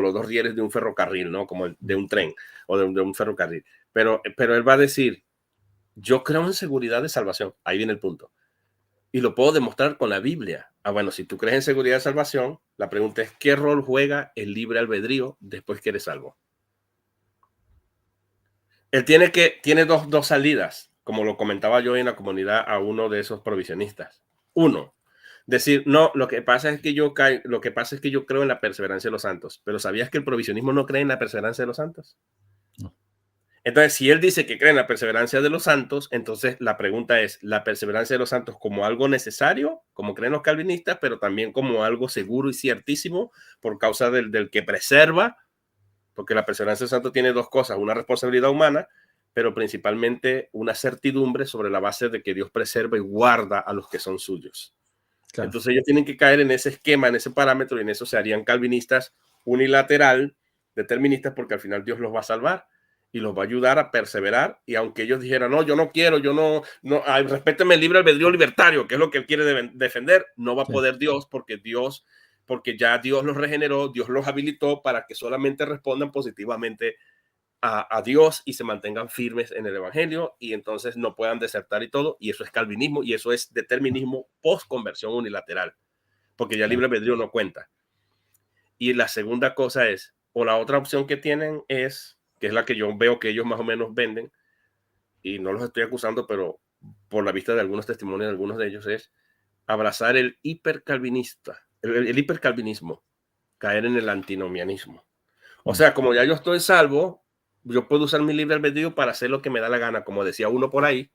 los dos rieles de un ferrocarril, ¿no? Como de un tren o de un ferrocarril. Pero él va a decir, yo creo en seguridad de salvación. Ahí viene el punto. Y lo puedo demostrar con la Biblia. Bueno, si tú crees en seguridad de salvación, la pregunta es, ¿qué rol juega el libre albedrío después que eres salvo? Él tiene dos salidas, como lo comentaba yo en la comunidad a uno de esos provisionistas. Uno, decir, no, lo que pasa es que yo creo en la perseverancia de los santos. Pero ¿sabías que el provisionismo no cree en la perseverancia de los santos? No. Entonces, si él dice que cree en la perseverancia de los santos, entonces la pregunta es, ¿la perseverancia de los santos como algo necesario, como creen los calvinistas, pero también como algo seguro y ciertísimo por causa del que preserva? Porque la perseverancia del santo tiene dos cosas: una responsabilidad humana, pero principalmente una certidumbre sobre la base de que Dios preserva y guarda a los que son suyos. Claro. Entonces ellos tienen que caer en ese esquema, en ese parámetro, y en eso se harían calvinistas unilateral, deterministas, porque al final Dios los va a salvar y los va a ayudar a perseverar. Y aunque ellos dijeran, no, yo no quiero, respéteme el libre albedrío libertario, que es lo que él quiere defender, no va a poder Dios, porque ya Dios los regeneró, Dios los habilitó para que solamente respondan positivamente a Dios y se mantengan firmes en el evangelio, y entonces no puedan desertar y todo. Y eso es calvinismo, y eso es determinismo post-conversión unilateral, porque ya libre albedrío no cuenta. Y la segunda cosa es, o la otra opción que tienen es, que es la que yo veo que ellos más o menos venden, y no los estoy acusando, pero por la vista de algunos testimonios de algunos de ellos, es abrazar el hipercalvinista, el hipercalvinismo, caer en el antinomianismo. O sea, como ya yo estoy salvo, yo puedo usar mi libre albedrío para hacer lo que me da la gana, como decía uno por ahí,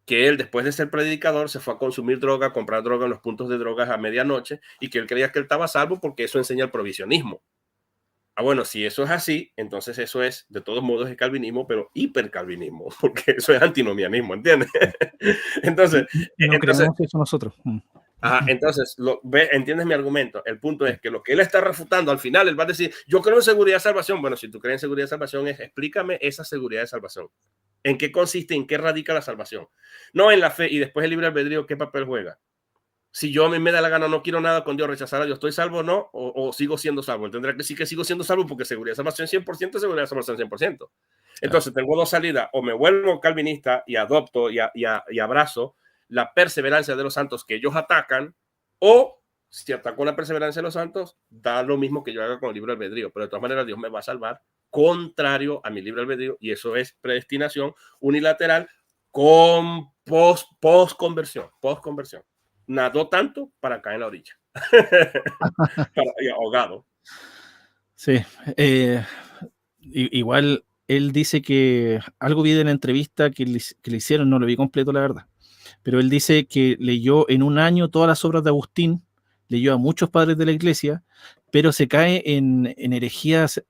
que él después de ser predicador se fue a consumir droga, a comprar droga en los puntos de drogas a medianoche y que él creía que él estaba salvo porque eso enseña el provisionismo. Ah, bueno, si eso es así, entonces eso es, de todos modos, es calvinismo, pero hipercalvinismo, porque eso es antinomianismo, ¿entiendes? Entonces, Y no creemos eso nosotros. entonces ¿entiendes mi argumento? El punto es que lo que él está refutando, al final él va a decir, yo creo en seguridad de salvación. Bueno, si tú crees en seguridad de salvación, explícame esa seguridad de salvación. ¿En qué consiste? ¿En qué radica la salvación? No en la fe y después el libre albedrío, ¿qué papel juega? Si yo a mí me da la gana, no quiero nada con Dios, rechazar a Dios, ¿estoy salvo o no? ¿O sigo siendo salvo? Tendrá que decir que sigo siendo salvo porque seguridad de salvación 100%, seguridad de salvación 100%. Entonces tengo dos salidas, o me vuelvo calvinista y adopto y abrazo la perseverancia de los santos que ellos atacan, o si ataco la perseverancia de los santos, da lo mismo que yo haga con el libre albedrío, pero de todas maneras Dios me va a salvar contrario a mi libre albedrío, y eso es predestinación unilateral con post-conversión. Nadó tanto para caer en la orilla. Ahogado. Sí. Igual él dice que algo vi de la entrevista que le hicieron, no lo vi completo, la verdad. Pero él dice que leyó en un año todas las obras de Agustín, leyó a muchos padres de la iglesia, pero se cae en herejías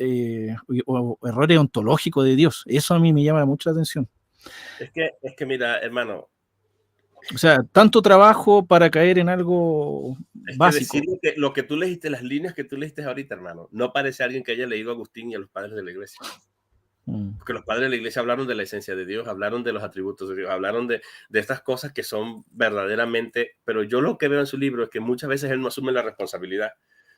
o errores ontológicos de Dios. Eso a mí me llama mucho la atención. Es que mira, hermano. O sea, tanto trabajo para caer en algo básico. Es que lo que tú leíste, las líneas que tú leíste ahorita, hermano, no parece alguien que haya leído a Agustín y a los padres de la iglesia. Porque los padres de la iglesia hablaron de la esencia de Dios, hablaron de los atributos de Dios, hablaron de estas cosas que son verdaderamente, pero yo lo que veo en su libro es que muchas veces él no asume la responsabilidad,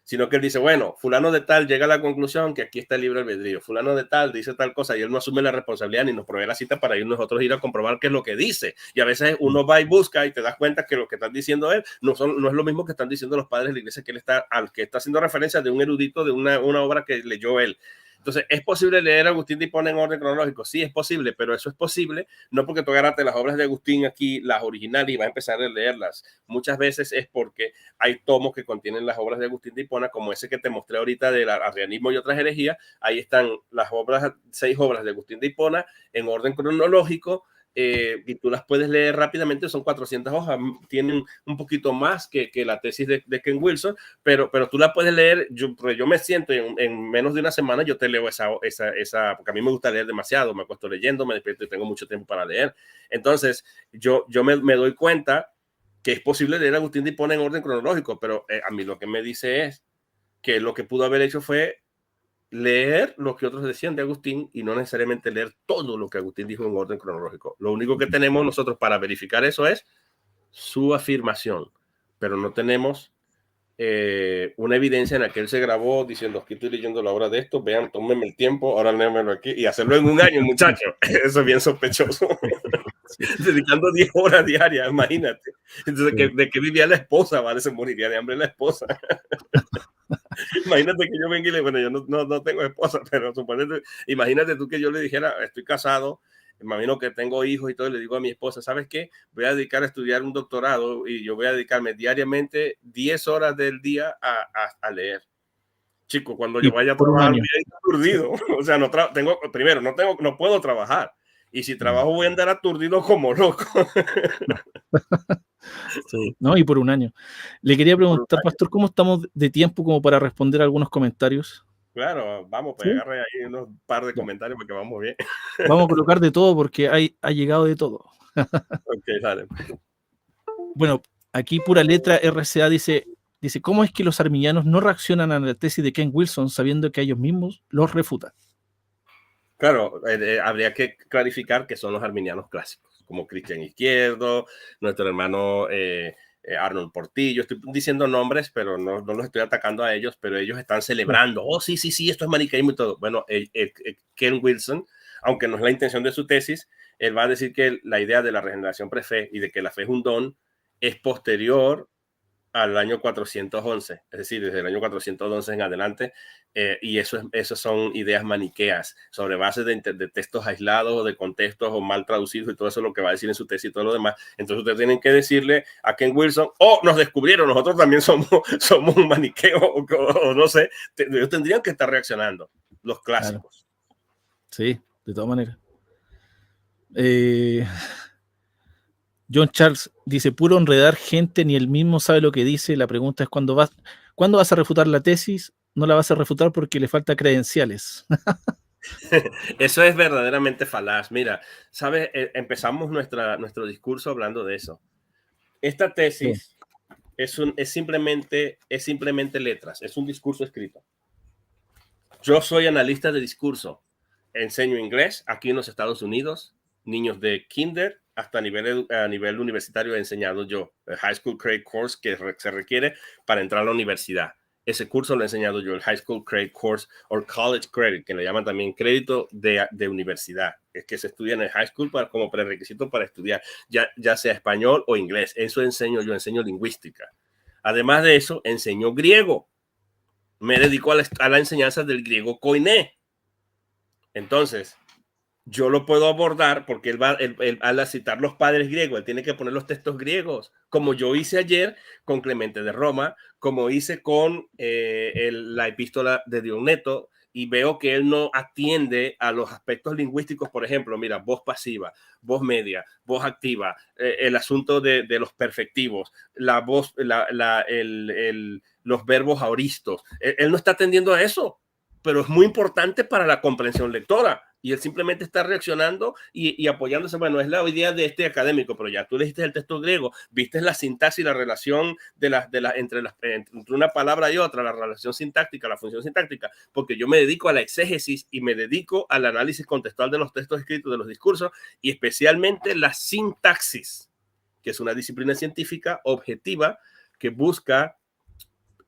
sino que él dice, bueno, fulano de tal llega a la conclusión que aquí está el libre albedrío, fulano de tal dice tal cosa y él no asume la responsabilidad ni nos provee la cita para ir nosotros ir a comprobar qué es lo que dice. Y a veces uno va y busca y te das cuenta que lo que están diciendo él no es lo mismo que están diciendo los padres de la iglesia, que él al que está haciendo referencia de un erudito de una obra que leyó él. Entonces, ¿es posible leer a Agustín de Hipona en orden cronológico? Sí, es posible, pero eso es posible no porque tú agarraste las obras de Agustín aquí, las originales, y vas a empezar a leerlas. Muchas veces es porque hay tomos que contienen las obras de Agustín de Hipona, como ese que te mostré ahorita del arrianismo y otras herejías. Ahí están las obras, 6 obras de Agustín de Hipona en orden cronológico. Y tú las puedes leer rápidamente, son 400 hojas, tienen un poquito más que la tesis de Ken Wilson, pero tú la puedes leer. Yo me siento en menos de una semana, yo te leo esa, porque a mí me gusta leer demasiado, me acuesto leyendo, me despierto y tengo mucho tiempo para leer. Entonces yo me doy cuenta que es posible leer a Agustín de Hipona en orden cronológico, pero a mí lo que me dice es que lo que pudo haber hecho fue leer lo que otros decían de Agustín y no necesariamente leer todo lo que Agustín dijo en orden cronológico. Lo único que tenemos nosotros para verificar eso es su afirmación, pero no tenemos una evidencia en la que él se grabó diciendo, aquí estoy leyendo la obra de esto, vean, tómenme el tiempo, ahora léemelo aquí, y hacerlo en un año, muchacho. Eso es bien sospechoso. Sí. Dedicando 10 horas diarias, imagínate. Entonces, sí. ¿De qué vivía la esposa? Vale, se moriría de hambre la esposa. Imagínate que yo venga y le, bueno, yo no tengo esposa, pero suponete, imagínate tú que yo le dijera, estoy casado, imagino que tengo hijos y todo, y le digo a mi esposa, ¿sabes qué? Voy a dedicar a estudiar un doctorado y yo voy a dedicarme diariamente 10 horas del día a leer. Chico, cuando yo vaya a trabajar, voy a ir aturdido. O sea, no puedo trabajar. Y si trabajo, voy a andar aturdido como loco. Sí, no, y por un año. Le quería preguntar, pastor, ¿cómo estamos de tiempo como para responder algunos comentarios? Claro, vamos, pues, ¿sí? Agarre ahí unos par de comentarios porque vamos bien. Vamos a colocar de todo porque ha llegado de todo. Ok, dale. Bueno, aquí pura letra RCA dice, ¿cómo es que los arminianos no reaccionan a la tesis de Ken Wilson sabiendo que ellos mismos los refutan? Claro, habría que clarificar que son los arminianos clásicos, como Cristian Izquierdo, nuestro hermano Arnold Portillo. Estoy diciendo nombres, pero no los estoy atacando a ellos, pero ellos están celebrando, oh, sí, esto es maniqueísmo y todo. Bueno, Ken Wilson, aunque no es la intención de su tesis, él va a decir que la idea de la regeneración pre-fe y de que la fe es un don es posterior al año 411, es decir, desde el año 411 en adelante, y eso son ideas maniqueas sobre base de textos aislados o de contextos o mal traducidos, y todo eso es lo que va a decir en su tesis y todo lo demás. Entonces ustedes tienen que decirle a Ken Wilson, nos descubrieron, nosotros también somos un maniqueo, o no sé, ellos tendrían que estar reaccionando, los clásicos. Claro. Sí, de todas maneras. John Charles dice, puro enredar gente, ni él mismo sabe lo que dice. La pregunta es, ¿cuándo vas a refutar la tesis? No la vas a refutar porque le falta credenciales. Eso es verdaderamente falaz. Mira, ¿sabes? Empezamos nuestro discurso hablando de eso. Esta tesis es simplemente letras, es un discurso escrito. Yo soy analista de discurso. Enseño inglés aquí en los Estados Unidos, niños de kinder hasta a nivel universitario he enseñado yo, el High School Credit Course que se requiere para entrar a la universidad. Ese curso lo he enseñado yo, el High School Credit Course o College Credit, que le llaman también crédito de universidad. Es que se estudia en el high school como prerequisito para estudiar, ya sea español o inglés. Eso enseño yo, enseño lingüística. Además de eso, enseño griego. Me dedico a la enseñanza del griego koiné. Entonces, yo lo puedo abordar porque él al citar los padres griegos, él tiene que poner los textos griegos, como yo hice ayer con Clemente de Roma, como hice con la epístola de Dioneto, y veo que él no atiende a los aspectos lingüísticos, por ejemplo, mira, voz pasiva, voz media, voz activa, el asunto de los perfectivos, la voz, los verbos aoristos. Él no está atendiendo a eso, pero es muy importante para la comprensión lectora. Y él simplemente está reaccionando y apoyándose. Bueno, es la idea de este académico, pero ya tú leíste el texto griego, viste la sintaxis y la relación entre una palabra y otra, la relación sintáctica, la función sintáctica, porque yo me dedico a la exégesis y me dedico al análisis contextual de los textos escritos, de los discursos, y especialmente la sintaxis, que es una disciplina científica objetiva que busca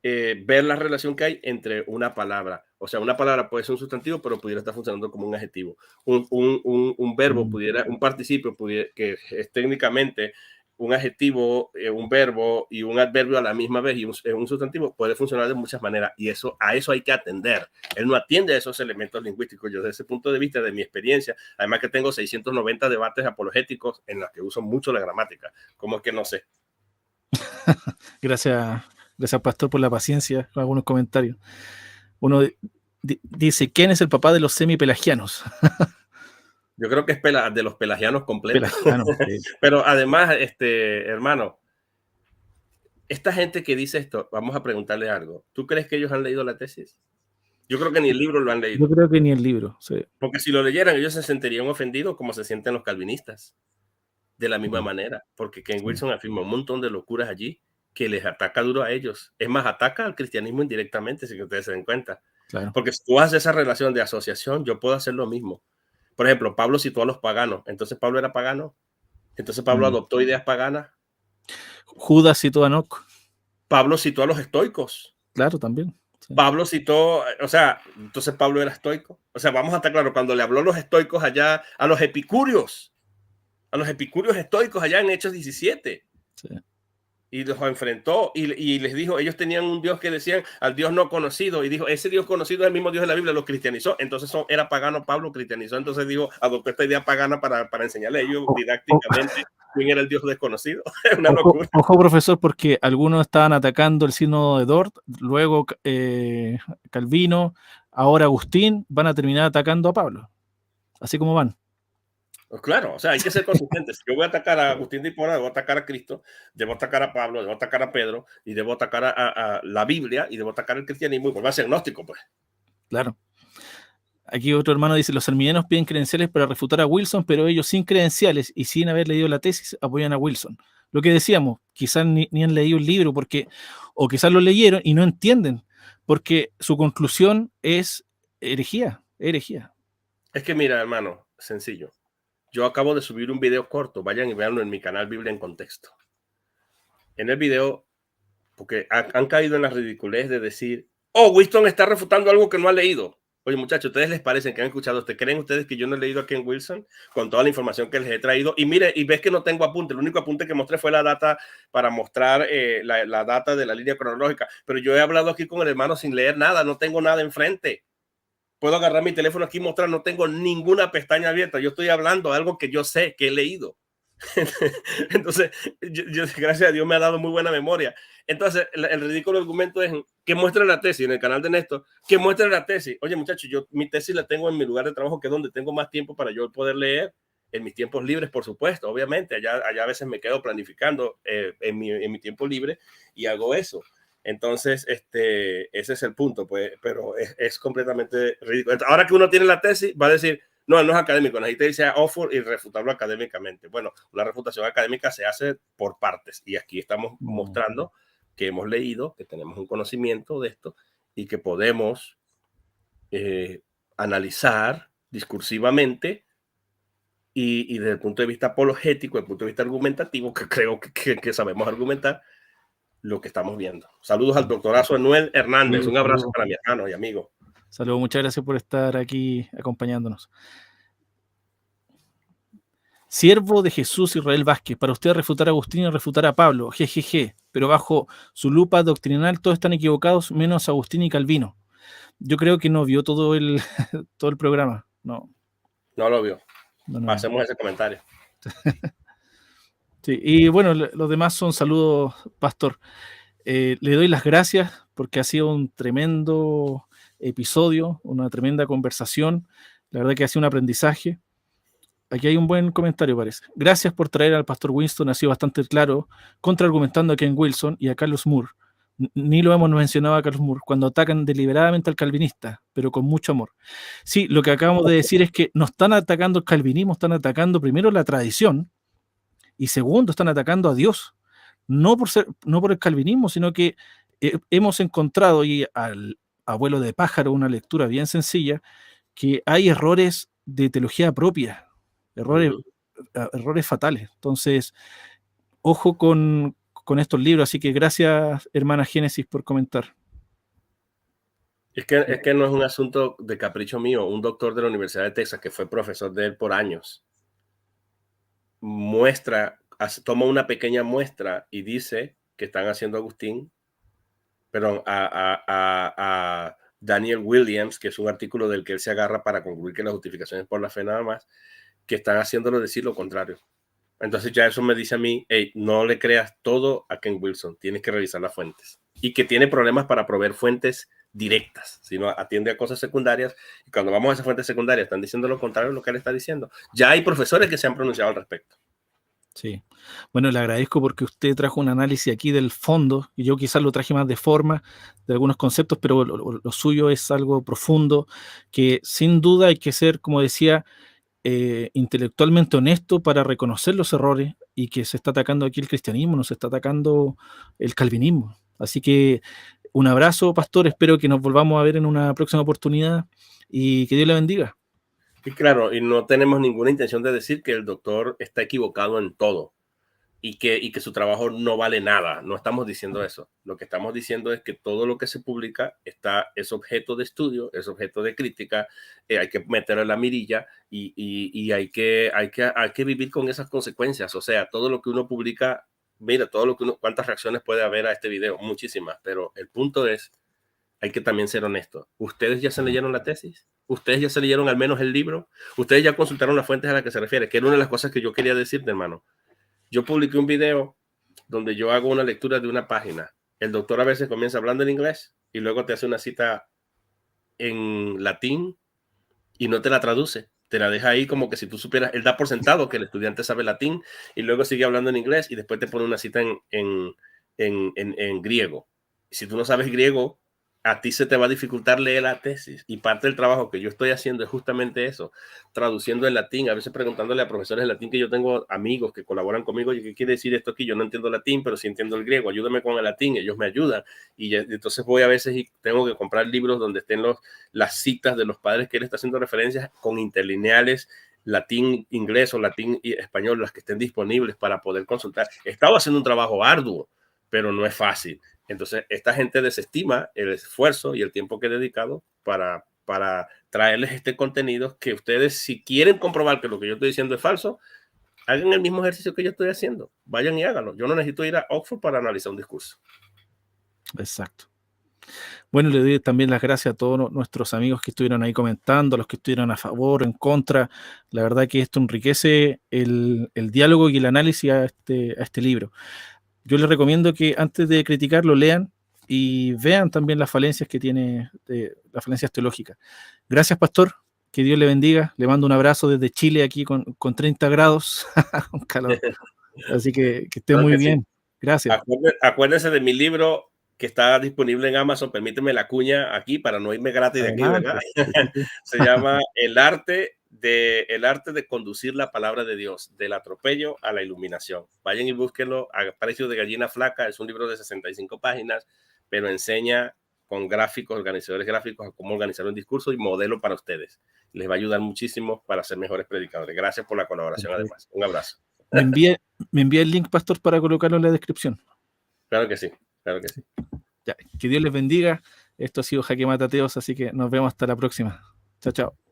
ver la relación que hay entre una palabra. O sea, una palabra puede ser un sustantivo, pero pudiera estar funcionando como un adjetivo. Un verbo un participio que es técnicamente un adjetivo, un verbo y un adverbio a la misma vez y un sustantivo puede funcionar de muchas maneras, y a eso hay que atender. Él no atiende a esos elementos lingüísticos. Yo desde ese punto de vista, de mi experiencia, además que tengo 690 debates apologéticos en los que uso mucho la gramática. ¿Cómo es que no sé? Gracias, Pastor, por la paciencia con algunos comentarios. Uno dice, ¿quién es el papá de los semipelagianos? Yo creo que es de los pelagianos completos. Sí. Pero además, hermano, esta gente que dice esto, vamos a preguntarle algo. ¿Tú crees que ellos han leído la tesis? Yo creo que ni el libro lo han leído. Yo creo que ni el libro, sí. Porque si lo leyeran, ellos se sentirían ofendidos como se sienten los calvinistas. De la misma manera. Porque Ken Wilson afirma un montón de locuras allí que les ataca duro a ellos. Es más, ataca al cristianismo indirectamente, sin que ustedes se den cuenta. Claro. Porque si tú haces esa relación de asociación, yo puedo hacer lo mismo. Por ejemplo, Pablo citó a los paganos. Entonces Pablo era pagano. Entonces Pablo adoptó ideas paganas. Judas citó a Enoc. Pablo citó a los estoicos. Claro, también. Sí. Pablo citó, o sea, entonces Pablo era estoico. O sea, vamos a estar claro, cuando le habló a los estoicos allá, a los epicúreos estoicos allá en Hechos 17. Sí. Y los enfrentó y les dijo, ellos tenían un Dios que decían al Dios no conocido, y dijo, ese Dios conocido es el mismo Dios de la Biblia, lo cristianizó. Entonces era pagano, Pablo cristianizó. Entonces dijo, adoptó esta idea pagana para enseñarle a ellos didácticamente quién era el Dios desconocido. Es una locura. Ojo, profesor, porque algunos estaban atacando el sínodo de Dort, luego Calvino, ahora Agustín, van a terminar atacando a Pablo. Así como van. Pues claro, o sea, hay que ser consistentes. Yo voy a atacar a Agustín de Hipona, debo atacar a Cristo, debo atacar a Pablo, debo atacar a Pedro, y debo atacar a la Biblia, y debo atacar el cristianismo, y volver a ser gnóstico, pues. Claro. Aquí otro hermano dice, los arminianos piden credenciales para refutar a Wilson, pero ellos sin credenciales y sin haber leído la tesis apoyan a Wilson. Lo que decíamos, quizás ni han leído el libro, o quizás lo leyeron y no entienden, porque su conclusión es herejía. Es que mira, hermano, sencillo. Yo acabo de subir un video corto, vayan y veanlo en mi canal Biblia en Contexto. En el video, porque han caído en la ridiculez de decir, oh, Winston está refutando algo que no ha leído. Oye, muchachos, ¿ustedes les parecen que han escuchado esto? ¿Creen ustedes que yo no he leído a Ken Wilson con toda la información que les he traído? Y mire, y ves que no tengo apunte. El único apunte que mostré fue la data para mostrar la data de la línea cronológica. Pero yo he hablado aquí con el hermano sin leer nada, no tengo nada enfrente. Puedo agarrar mi teléfono aquí y mostrar, no tengo ninguna pestaña abierta. Yo estoy hablando de algo que yo sé, que he leído. Entonces, gracias a Dios me ha dado muy buena memoria. Entonces, el ridículo argumento es que muestre la tesis en el canal de Néstor, que muestre la tesis. Oye, muchachos, yo mi tesis la tengo en mi lugar de trabajo, que es donde tengo más tiempo para yo poder leer, en mis tiempos libres, por supuesto, obviamente. Allá a veces me quedo planificando en mi tiempo libre y hago eso. Entonces, ese es el punto, pues, pero es completamente ridículo. Ahora que uno tiene la tesis, va a decir, no, él no es académico, necesita irse a Oxford y refutarlo académicamente. Bueno, una refutación académica se hace por partes y aquí estamos mostrando que hemos leído, que tenemos un conocimiento de esto y que podemos analizar discursivamente y desde el punto de vista apologético, desde el punto de vista argumentativo, que creo que sabemos argumentar lo que estamos viendo. Saludos al doctorazo Anuel Hernández. Un abrazo para mi hermano y amigo. Saludos, muchas gracias por estar aquí acompañándonos. Siervo de Jesús Israel Vázquez, para usted refutar a Agustín y refutar a Pablo, jejeje, pero bajo su lupa doctrinal todos están equivocados, menos Agustín y Calvino. Yo creo que no vio todo el, todo el programa, no. No lo vio. No. Hacemos ese comentario. Sí, y bueno, los demás son saludos, Pastor. Le doy las gracias porque ha sido un tremendo episodio, una tremenda conversación. La verdad que ha sido un aprendizaje. Aquí hay un buen comentario, parece. Gracias por traer al Pastor Winston, ha sido bastante claro, contraargumentando a Ken Wilson y a Carlos Moore. Ni lo hemos mencionado a Carlos Moore, cuando atacan deliberadamente al calvinista, pero con mucho amor. Sí, lo que acabamos de decir es que no están atacando el calvinismo, están atacando primero la tradición y segundo, están atacando a Dios. No por el calvinismo, sino que hemos encontrado, y al abuelo de pájaro, una lectura bien sencilla, que hay errores de teología propia, errores fatales. Entonces, ojo con estos libros. Así que gracias, hermana Génesis, por comentar. Es que no es un asunto de capricho mío. Un doctor de la Universidad de Texas, que fue profesor de él por años, toma una pequeña muestra y dice que están haciendo a Daniel Williams, que es un artículo del que él se agarra para concluir que la justificación es por la fe nada más, que están haciéndolo decir lo contrario. Entonces ya eso me dice a mí, hey, no le creas todo a Ken Wilson, tienes que revisar las fuentes. Y que tiene problemas para proveer fuentes directas, sino atiende a cosas secundarias. Y cuando vamos a esas fuentes secundarias, están diciendo lo contrario de lo que él está diciendo. Ya hay profesores que se han pronunciado al respecto. Sí. Bueno, le agradezco porque usted trajo un análisis aquí del fondo, y yo quizás lo traje más de forma, de algunos conceptos, pero lo suyo es algo profundo, que sin duda hay que ser, como decía, intelectualmente honesto para reconocer los errores, y que se está atacando aquí el cristianismo, no se está atacando el calvinismo. Así que un abrazo, pastor, espero que nos volvamos a ver en una próxima oportunidad y que Dios le bendiga. Y claro, y no tenemos ninguna intención de decir que el doctor está equivocado en todo y que su trabajo no vale nada. No estamos diciendo eso. Lo que estamos diciendo es que todo lo que se publica es objeto de estudio, es objeto de crítica, hay que meterle la mirilla y hay que vivir con esas consecuencias. O sea, todo lo que uno publica, mira, cuántas reacciones puede haber a este video, muchísimas, pero el punto es, hay que también ser honesto. ¿Ustedes ya se leyeron la tesis? ¿Ustedes ya se leyeron al menos el libro? ¿Ustedes ya consultaron las fuentes a las que se refiere? Que era una de las cosas que yo quería decirte, hermano. Yo publiqué un video donde yo hago una lectura de una página. El doctor a veces comienza hablando en inglés y luego te hace una cita en latín y no te la traduce. Te la deja ahí como que si tú supieras, él da por sentado que el estudiante sabe latín y luego sigue hablando en inglés y después te pone una cita en griego. Y si tú no sabes griego, a ti se te va a dificultar leer la tesis. Y parte del trabajo que yo estoy haciendo es justamente eso, traduciendo en latín, a veces preguntándole a profesores de latín, que yo tengo amigos que colaboran conmigo, y ¿qué quiere decir esto aquí? Yo no entiendo latín, pero sí entiendo el griego, ayúdame con el latín, ellos me ayudan. Y entonces voy a veces y tengo que comprar libros donde estén las citas de los padres que él está haciendo referencias con interlineales, latín, inglés o latín y español, las que estén disponibles para poder consultar. He estado haciendo un trabajo arduo, pero no es fácil. Entonces, esta gente desestima el esfuerzo y el tiempo que he dedicado para traerles este contenido que ustedes, si quieren comprobar que lo que yo estoy diciendo es falso, hagan el mismo ejercicio que yo estoy haciendo. Vayan y háganlo. Yo no necesito ir a Oxford para analizar un discurso. Exacto. Bueno, le doy también las gracias a todos nuestros amigos que estuvieron ahí comentando, a los que estuvieron a favor, en contra. La verdad que esto enriquece el diálogo y el análisis a este libro. Yo les recomiendo que antes de criticar lo lean y vean también las falencias que tiene, las falencias teológicas. Gracias, pastor. Que Dios le bendiga. Le mando un abrazo desde Chile aquí con 30 grados, con calor. Así que esté Claro muy que sí. bien. Gracias. Acuérdense de mi libro que está disponible en Amazon. Permíteme la cuña aquí para no irme gratis de aquí, ¿verdad? Adelante. Sí, sí, sí. Se llama el arte de conducir la palabra de Dios, del atropello a la iluminación. Vayan y búsquenlo a precio de gallina flaca. Es un libro de 65 páginas, pero enseña con gráficos, organizadores gráficos, a cómo organizar un discurso y modelo para ustedes. Les va a ayudar muchísimo para ser mejores predicadores. Gracias por la colaboración, Perfecto. además. Un abrazo. Me envía el link, pastor, para colocarlo en la descripción. Claro que sí, claro que sí. Ya, que Dios les bendiga. Esto ha sido Jaque Mate Ateos, así que nos vemos hasta la próxima. Chao, chao.